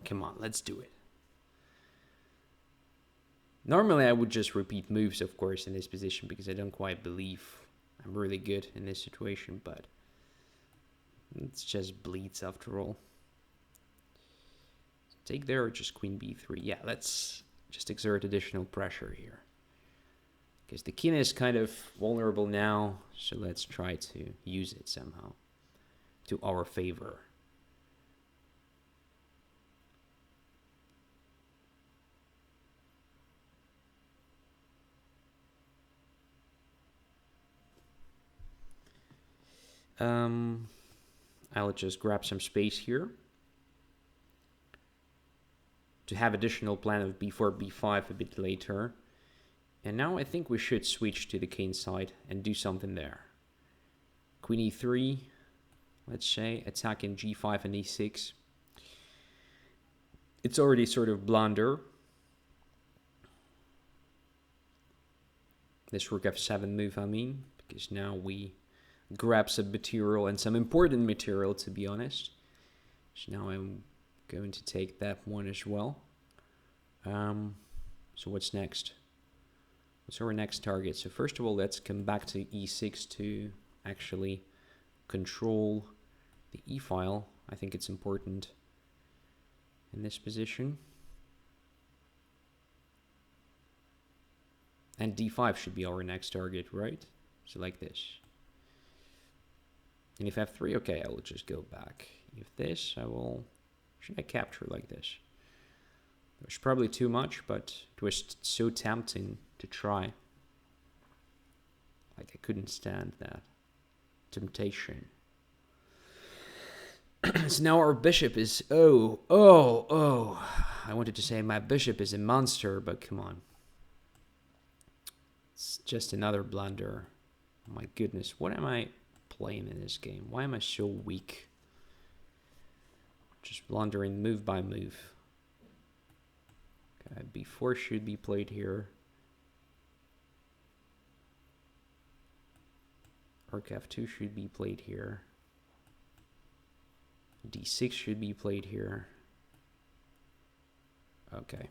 come on, let's do it. Normally, I would just repeat moves, of course, in this position because I don't quite believe I'm really good in this situation, but it's just bleeds after all. Take there or just queen b3. Yeah, let's just exert additional pressure here. Because the king is kind of vulnerable now, so let's try to use it somehow to our favor. I'll just grab some space here to have additional plan of b4, b5 a bit later. And now I think we should switch to the king side and do something there. Queen e3, let's say, attacking g5 and e6. It's already sort of blunder. This rook f7 move, I mean, because now we grab some material and some important material, to be honest. So now I'm going to take that one as well. So what's next? What's our next target? So first of all, let's come back to e6 to actually control the e-file. I think it's important in this position. And d5 should be our next target, right? So like this. And if f3, okay, I will just go back. If this, should I capture like this? It was probably too much, but it was so tempting to try. Like I couldn't stand that temptation. So now our bishop is, oh. I wanted to say my bishop is a monster, but come on. It's just another blunder. My goodness, what am I playing in this game? Why am I so weak? Just blundering move by move. Okay, b4 should be played here. Rook f2 should be played here. d6 should be played here. Okay.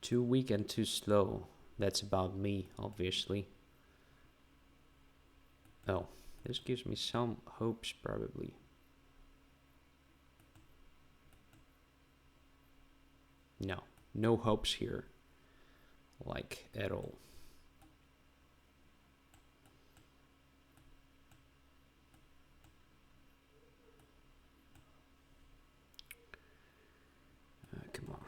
Too weak and too slow. That's about me, obviously. Oh, this gives me some hopes, probably. No, no hopes here. Like, at all. Come on.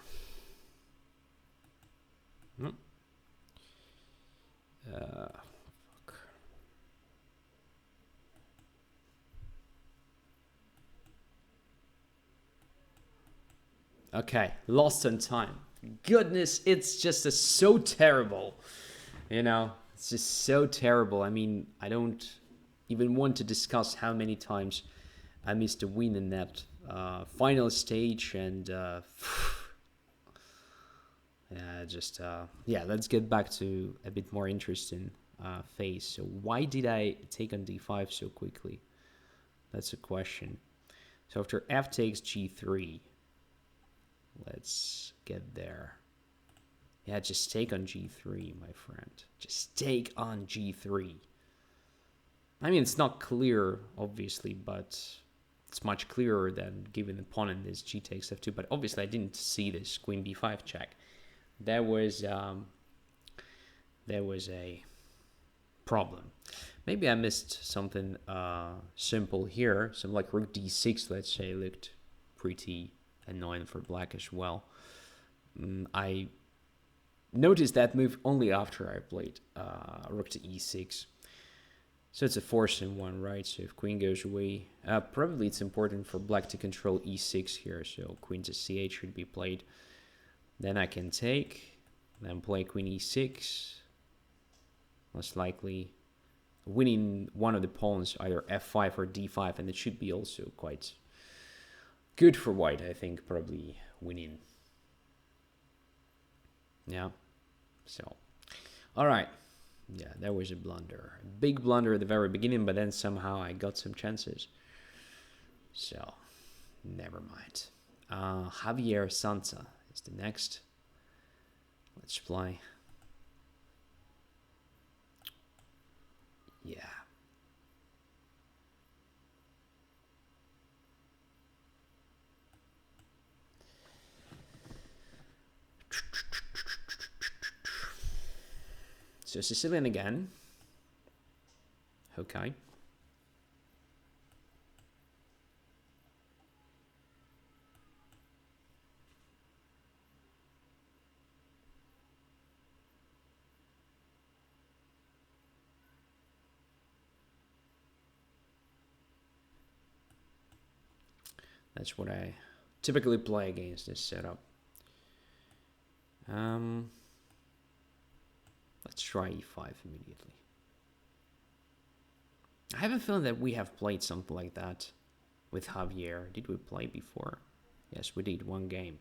Fuck. Okay, lost on time. Goodness, it's just so terrible. You know, it's just so terrible. I mean, I don't even want to discuss how many times I missed a win in that final stage. And yeah, let's get back to a bit more interesting phase. So why did I take on d5 so quickly? That's a question. So after f takes g3, let's get there. Yeah, just take on g3, my friend. Just take on g3. I mean, it's not clear, obviously, but it's much clearer than giving the opponent this g takes f2. But obviously, I didn't see this queen b5 check. There was a problem. Maybe I missed something simple here. Some like rook d6, let's say, looked pretty annoying for black as well. I noticed that move only after I played rook to e6. So it's a forcing one, right? So if queen goes away, probably it's important for black to control e6 here. So queen to c8 should be played. Then I can take, then play queen e6. Most likely winning one of the pawns, either f5 or d5, and it should be also quite good for white, I think, probably winning. Yeah, so, all right. Yeah, that was a blunder. A big blunder at the very beginning, but then somehow I got some chances. So, never mind. Xavier Sansa is the next. Let's play. Yeah. So Sicilian again. Okay. That's what I typically play against this setup. Let's try e5 immediately. I have a feeling that we have played something like that with Xavier. Did we play before? Yes, we did, one game.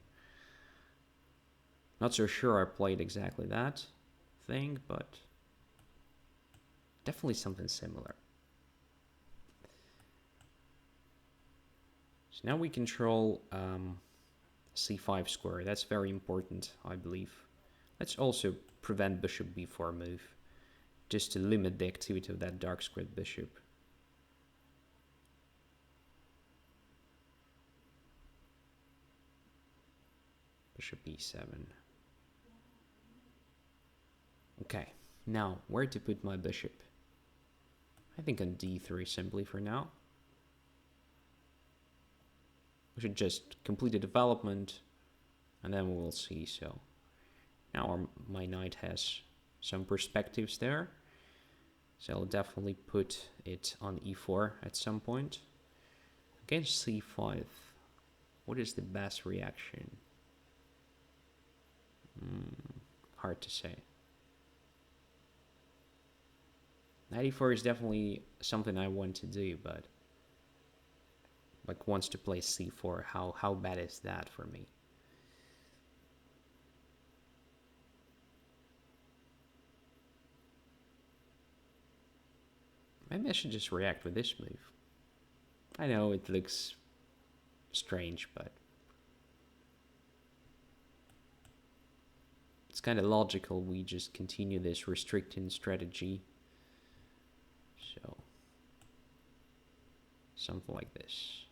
Not so sure I played exactly that thing, but definitely something similar. So now we control c5 square. That's very important, I believe. Let's also prevent bishop b4 move, just to limit the activity of that dark squared bishop. Bishop e7. Okay, now where to put my bishop? I think on d3 simply for now. We should just complete the development and then we will see. So now my knight has some perspectives there. So I'll definitely put it on e4 at some point. Against c5, what is the best reaction? Hard to say. Knight e4 is definitely something I want to do, but like wants to play c4. How bad is that for me? Maybe I should just react with this move. I know it looks strange, but it's kind of logical. We just continue this restricting strategy. So something like this.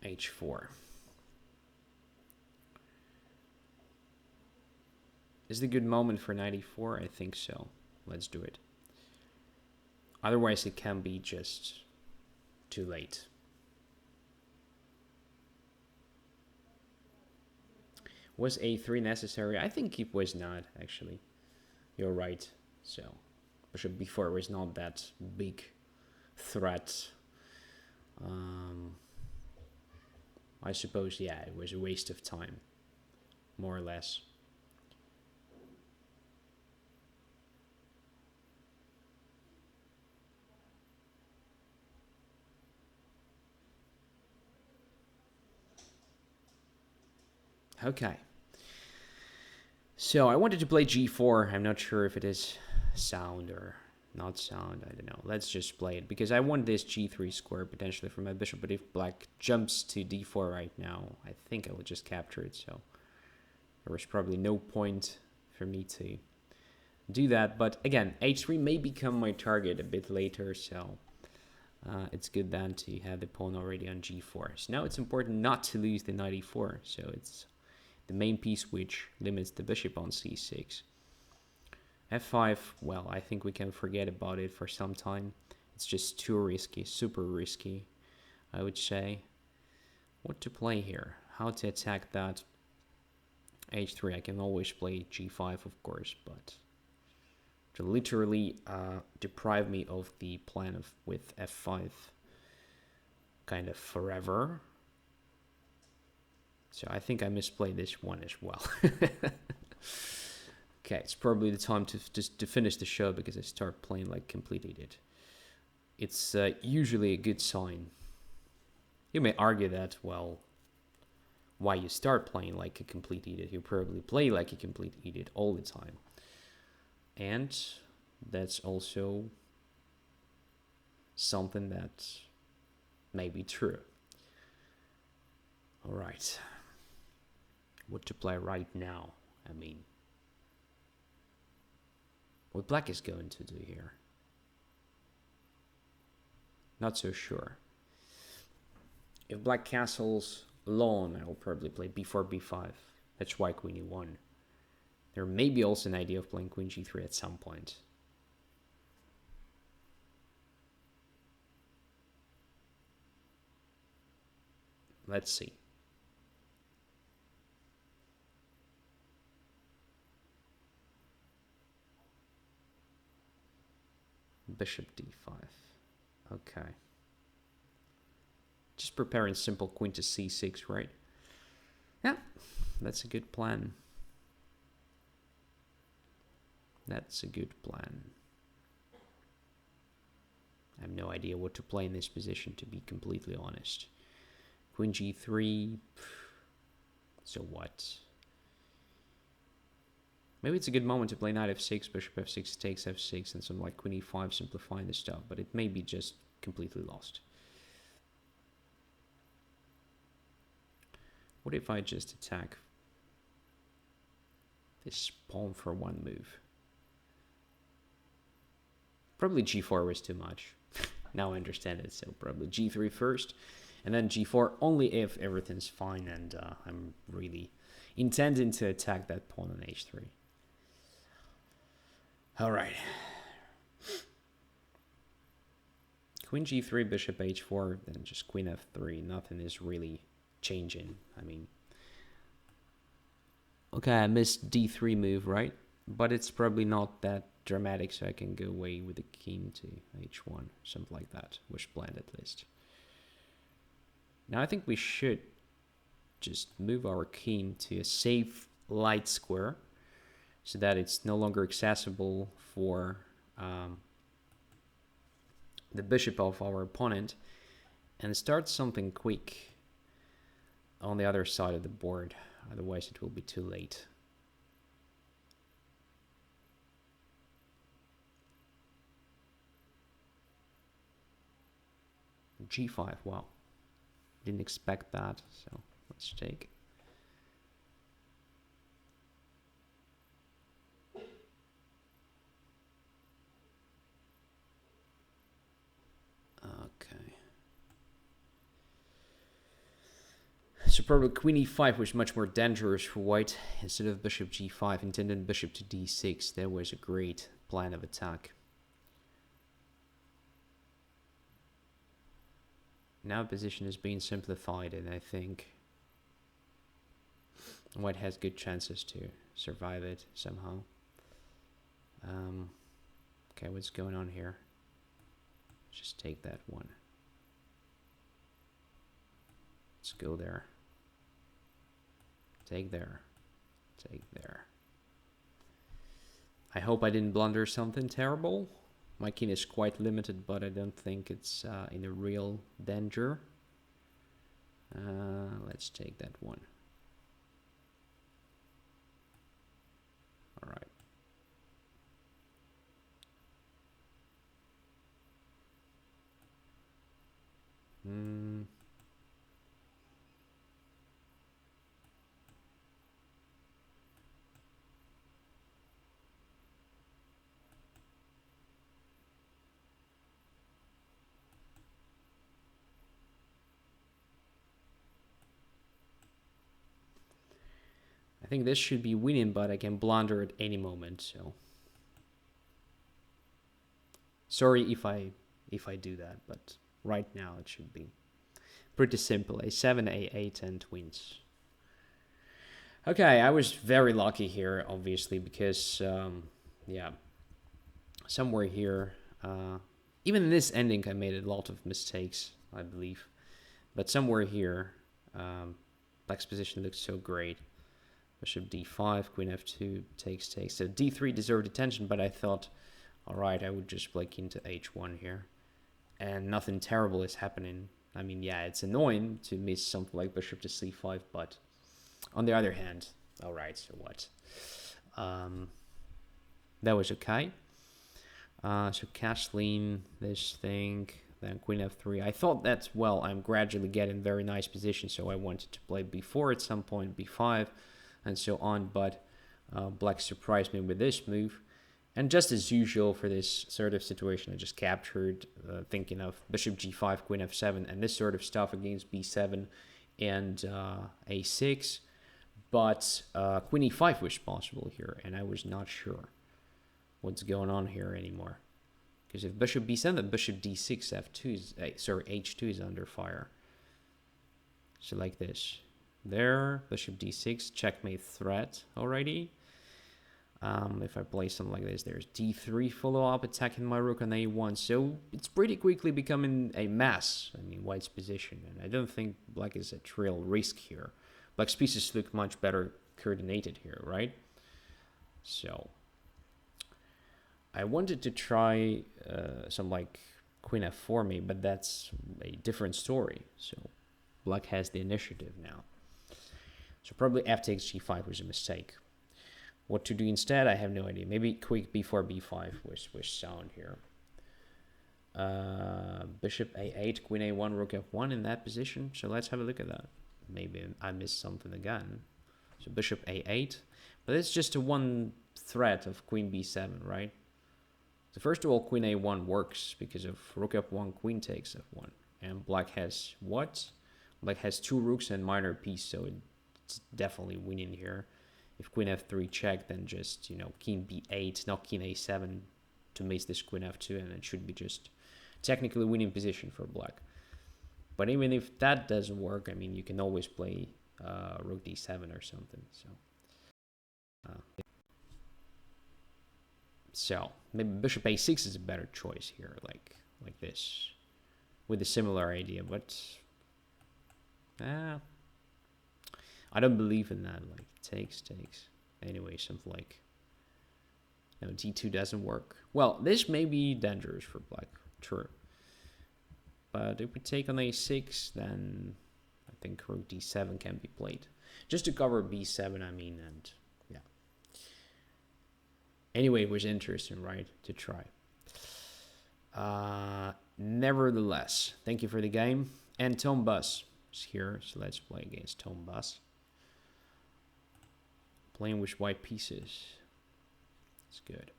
h4. Is it a good moment for knight e4? I think so. Let's do it. Otherwise it can be just too late. Was a3 necessary? I think it was not, actually. You're right. So bishop b4 was not that big threat. I suppose, yeah, it was a waste of time, more or less. Okay. So I wanted to play g4. I'm not sure if it is sound or not sound. I don't know. Let's just play it because I want this g3 square potentially for my bishop. But if black jumps to d4 right now, I think I will just capture it. So there was probably no point for me to do that. But again, h3 may become my target a bit later. So it's good then to have the pawn already on g4. So now it's important not to lose the knight e4. So it's the main piece which limits the bishop on c6. f5, well, I think we can forget about it for some time. It's just too risky, super risky, I would say. What to play here? How to attack that h3? I can always play g5, of course, but to literally deprive me of the plan with f5 kind of forever. So I think I misplayed this one as well. Okay, it's probably the time to finish the show because I start playing like complete idiot. It's usually a good sign. You may argue that, well, why you start playing like a complete idiot? You probably play like a complete idiot all the time. And that's also something that may be true. All right. What to play right now? I mean, what black is going to do here? Not so sure. If black castles alone, I will probably play b4, b5. That's why queen e1. There may be also an idea of playing queen g3 at some point. Let's see. Bishop d5. Okay. Just preparing simple queen to c6, right? Yeah, that's a good plan. That's a good plan. I have no idea what to play in this position, to be completely honest. Queen g3. So what? Maybe it's a good moment to play knight f6, bishop f6 takes f6, and some like queen e5 simplifying the stuff, but it may be just completely lost. What if I just attack this pawn for one move? Probably g4 was too much. Now I understand it, so probably g3 first, and then g4 only if everything's fine and I'm really intending to attack that pawn on h3. All right. Queen g3, bishop h4, then just queen f3. Nothing is really changing. I mean, okay, I missed d3 move, right? But it's probably not that dramatic, so I can go away with the king to h1, something like that. Wish planned at least. Now I think we should just move our king to a safe light square, so that it's no longer accessible for the bishop of our opponent, and start something quick on the other side of the board. Otherwise it will be too late. g5, wow. Didn't expect that, so let's take. Okay. So probably queen e5 was much more dangerous for white. Instead of bishop g5, intended bishop to d6. That was a great plan of attack. Now position is being simplified, and I think white has good chances to survive it somehow. Okay, what's going on here? Just take that one. Let's go there. Take there. Take there. I hope I didn't blunder something terrible. My king is quite limited, but I don't think it's in a real danger. Let's take that one. All right. I think this should be winning, but I can blunder at any moment, so sorry if I do that, but right now it should be pretty simple. A7, A8, and twins. Okay, I was very lucky here, obviously, because yeah, somewhere here, even in this ending I made a lot of mistakes, I believe, but somewhere here black's position looks so great. Bishop d5, queen f2, takes. So d3 deserved attention, but I thought, all right, I would just play king to h1 here. And nothing terrible is happening. I mean, yeah, it's annoying to miss something like bishop to c5, but on the other hand, all right, so what? That was okay. So castling this thing, then queen f3. I thought that, well, I'm gradually getting very nice position, so I wanted to play b4 at some point, b5, and so on, but black surprised me with this move. And just as usual for this sort of situation, I just captured, thinking of bishop g5, queen f7, and this sort of stuff against b7 and a6. But queen e5 was possible here, and I was not sure what's going on here anymore. Because if bishop b7, then bishop d6, f2 is, h2 is under fire. So like this. There, bishop d6, checkmate threat already. If I play something like this, there's d3 follow-up, attacking my rook on a1. So it's pretty quickly becoming a mess, I mean, white's position. And I don't think black is at real risk here. Black's pieces look much better coordinated here, right? So I wanted to try some like queen f4 me, but that's a different story. So black has the initiative now. So probably f takes g5 was a mistake. What to do instead, I have no idea. Maybe quick b4, b5 was sound here. Bishop a8, queen a1, rook f1 in that position. So let's have a look at that. Maybe I missed something again. So bishop a8. But it's just a one threat of queen b7, right? So first of all, queen a1 works because of rook f1, queen takes f1. And black has what? Black has two rooks and minor piece, so it's definitely winning here. If queen f3 check, then just, you know, king b8, not king a7 to miss this queen f2, and it should be just technically winning position for black. But even if that doesn't work, I mean, you can always play rook d7 or something. So maybe bishop a6 is a better choice here, like this, with a similar idea. But I don't believe in that. Like takes. Anyway, something like no, d2 doesn't work. Well, this may be dangerous for black. True. But if we take on a6, then I think rook d7 can be played. Just to cover b7, I mean, and yeah. Anyway, it was interesting, right, to try. Nevertheless, thank you for the game. And TomBus is here, so let's play against TomBus. Playing with white pieces. It's good.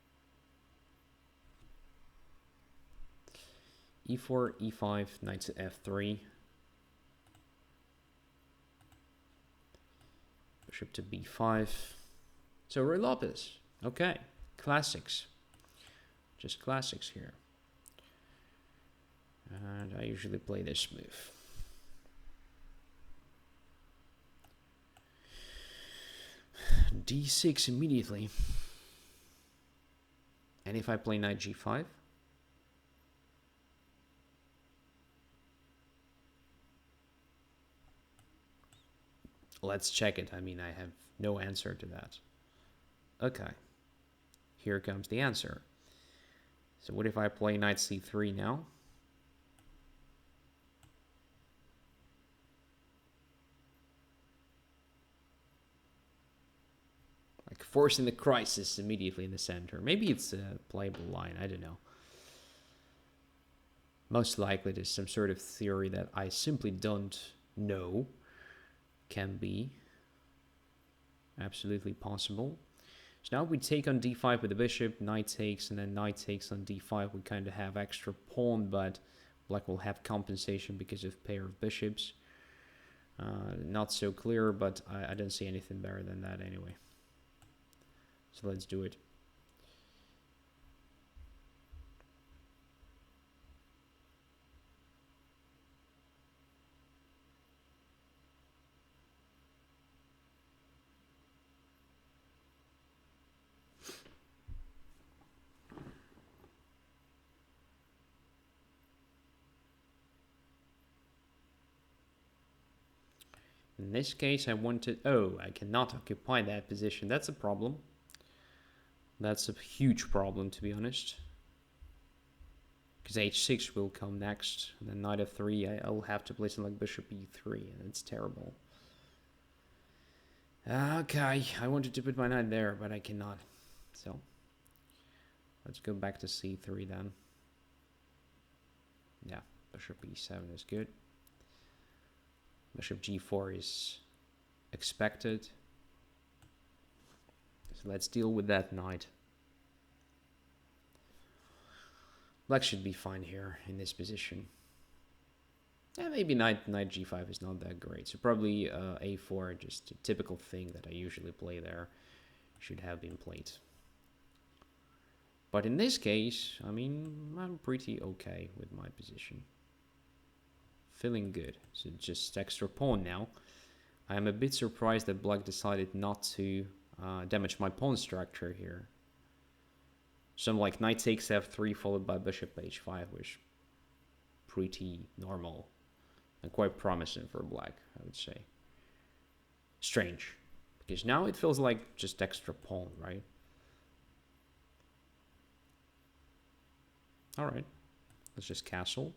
e4, e5, knight to f3. Bishop to b5. So Roy Lopez. Okay, classics. Just classics here. And I usually play this move. d6 immediately. And if I play knight g5? Let's check it. I mean, I have no answer to that. Okay. Here comes the answer. So what if I play knight c3 now? Like forcing the crisis immediately in the center. Maybe it's a playable line. I don't know. Most likely there's some sort of theory that I simply don't know. Can be absolutely possible. So now we take on d5 with the bishop, knight takes, and then knight takes on d5. We kind of have extra pawn, but black will have compensation because of pair of bishops. Not so clear, but I don't see anything better than that anyway. So let's do it. In this case, I wanted... Oh, I cannot occupy that position. That's a problem. That's a huge problem, to be honest. Because h6 will come next. And then knight f3, I'll have to play something like bishop e3. And it's terrible. Okay, I wanted to put my knight there, but I cannot. So, let's go back to c3 then. Yeah, bishop e7 is good. Bishop g4 is expected. So let's deal with that knight. Black should be fine here in this position. Yeah, maybe knight g5 is not that great. So probably a4, just a typical thing that I usually play there, should have been played. But in this case, I mean, I'm pretty okay with my position. Feeling good. So just extra pawn now. I'm a bit surprised that black decided not to damage my pawn structure here. Some like knight takes f3 followed by bishop h5, which pretty normal and quite promising for black, I would say. Strange, because now it feels like just extra pawn, right? All right, let's just castle.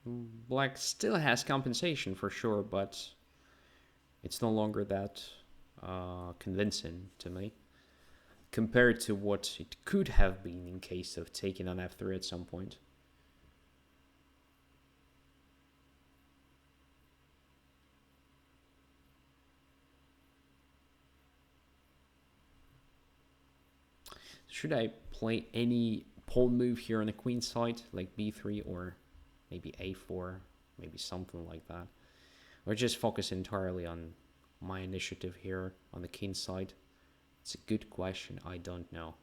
Black still has compensation for sure, but it's no longer that convincing to me compared to what it could have been in case of taking on f3 at some point. Should I play any pawn move here on the queen side, like b3 or maybe a4, maybe something like that? Or just focus entirely on my initiative here on the king side? It's a good question, I don't know.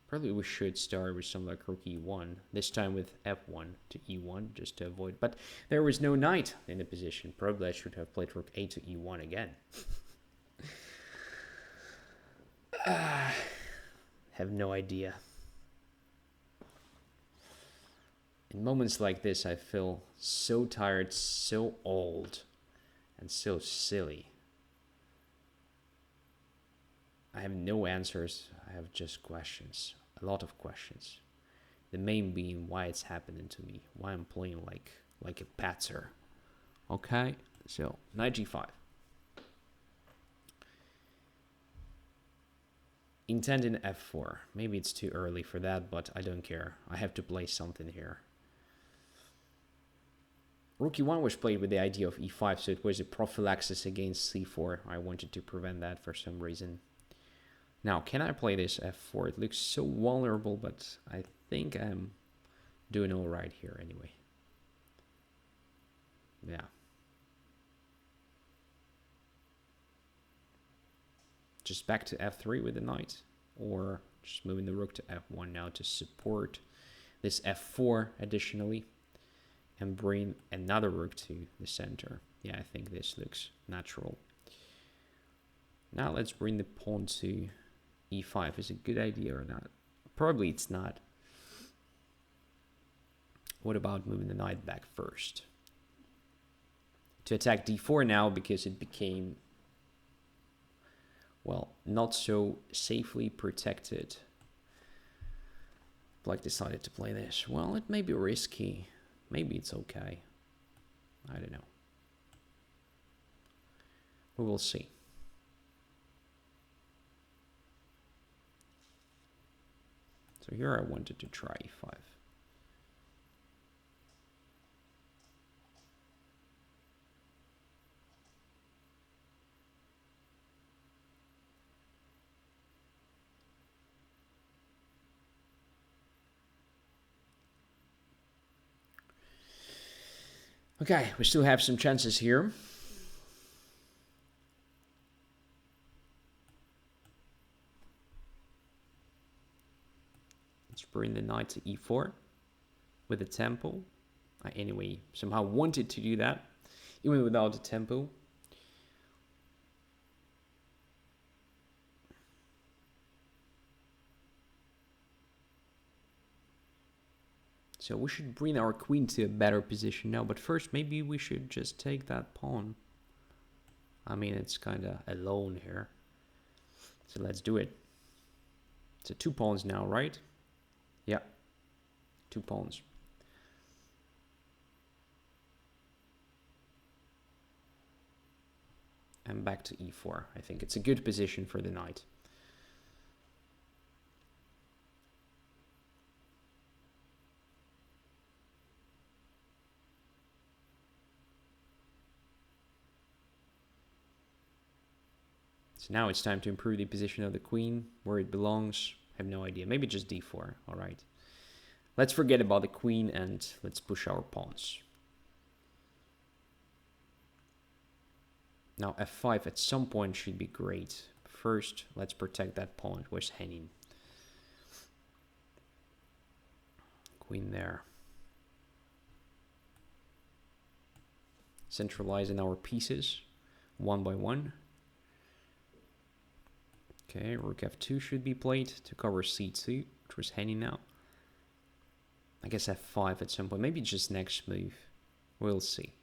Probably we should start with something like rook e1, this time with f1 to e1, just to avoid. But there was no knight in the position. Probably I should have played rook a to e1 again. Have no idea. In moments like this, I feel so tired, so old, and so silly. I have no answers. I have just questions. A lot of questions. The main being why it's happening to me. Why I'm playing like a patzer. Okay? So, knight g5. Intending f4. Maybe it's too early for that, but I don't care. I have to play something here. Rook e1 was played with the idea of e5, so it was a prophylaxis against c4. I wanted to prevent that for some reason. Now, can I play this f4? It looks so vulnerable, but I think I'm doing all right here anyway. Yeah. Just back to f3 with the knight, or just moving the rook to f1 now to support this f4 additionally, and bring another rook to the center. Yeah, I think this looks natural. Now let's bring the pawn to e5. Is it a good idea or not? Probably it's not. What about moving the knight back first? To attack d4 now, because it became, well, not so safely protected. Black decided to play this. Well, it may be risky. Maybe it's okay. I don't know. We will see. So here I wanted to try e5. Okay, we still have some chances here. Let's bring the knight to e4 with a tempo. I anyway somehow wanted to do that, even without a tempo. So we should bring our queen to a better position now, but first maybe we should just take that pawn. I mean, it's kind of alone here. So let's do it. So 2 pawns now, right? Yeah, 2 pawns. And back to e4. I think it's a good position for the knight. So now it's time to improve the position of the queen, where it belongs. I have no idea. Maybe just d4. All right. Let's forget about the queen and let's push our pawns. Now f5 at some point should be great. First, let's protect that pawn. Where's Henning? Queen there. Centralizing our pieces one by one. Okay, rook f2 should be played to cover c2, which was Henning now. I guess f5 at some point. Maybe just next move. We'll see.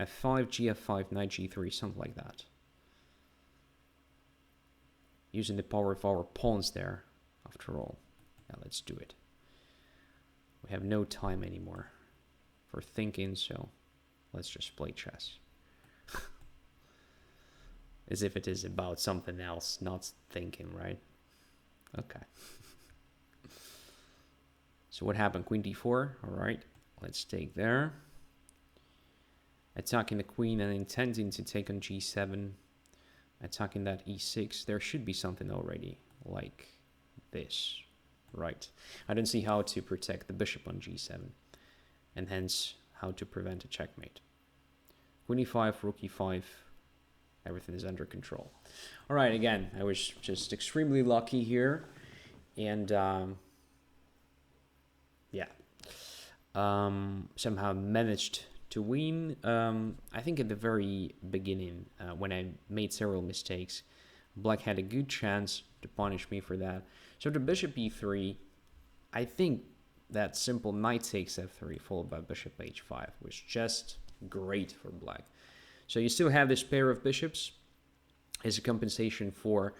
f5, gf5, knight g3, something like that. Using the power of our pawns there, after all. Yeah, let's do it. We have no time anymore for thinking, so let's just play chess. As if it is about something else, not thinking, right? Okay. So what happened? Queen d4. All right. Let's take there. Attacking the queen and intending to take on g7. Attacking that e6. There should be something already like this. Right. I don't see how to protect the bishop on g7. And hence how to prevent a checkmate. Queen e5, rook e5. Everything is under control. All right, again, I was just extremely lucky here. And somehow managed to win. I think at the very beginning, when I made several mistakes, black had a good chance to punish me for that. So the bishop e3, I think that simple knight takes f3 followed by bishop h5 was just great for black. So you still have this pair of bishops as a compensation for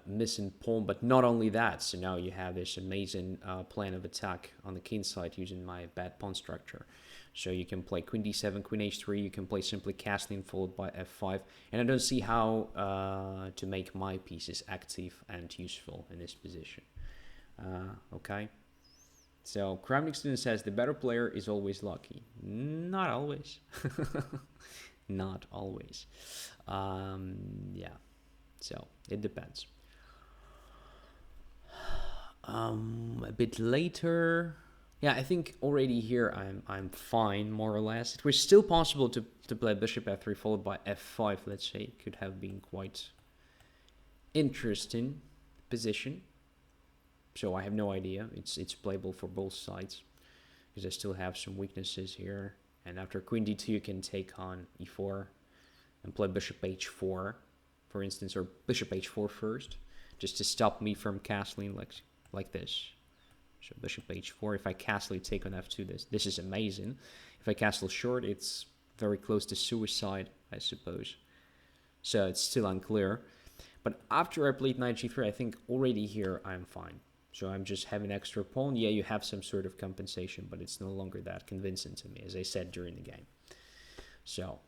missing pawn, but not only that. So now you have this amazing plan of attack on the king side using my bad pawn structure. So you can play queen d7, queen h3. You can play simply castling followed by f5. And I don't see how to make my pieces active and useful in this position. Okay. So Kramnik student says the better player is always lucky. Not always. Not always. Yeah. So it depends. A bit later. Yeah, I think already here I'm fine, more or less. It was still possible to play bishop f3 followed by f5, let's say. It could have been quite interesting position. So I have no idea. It's playable for both sides because I still have some weaknesses here. And after queen d2, you can take on e4 and play bishop h4, for instance, or bishop h4 first, just to stop me from castling like this. So bishop h4. If I castle, you take on f2. This is amazing. If I castle short, it's very close to suicide, I suppose. So it's still unclear. But after I played knight g3, I think already here I'm fine. So I'm just having extra pawn. Yeah, you have some sort of compensation, but it's no longer that convincing to me, as I said during the game. So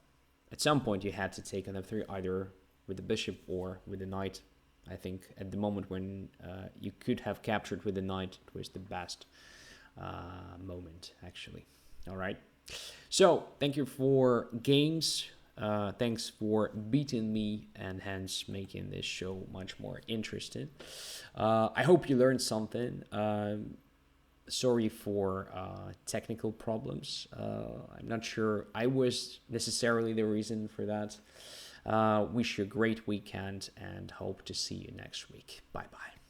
at some point you had to take on f3 either with the bishop or with the knight. I think at the moment when you could have captured with the knight, it was the best moment, actually. All right. So thank you for games. Thanks for beating me and hence making this show much more interesting. I hope you learned something. Sorry for technical problems. I'm not sure I was necessarily the reason for that. Wish you a great weekend and hope to see you next week. Bye-bye.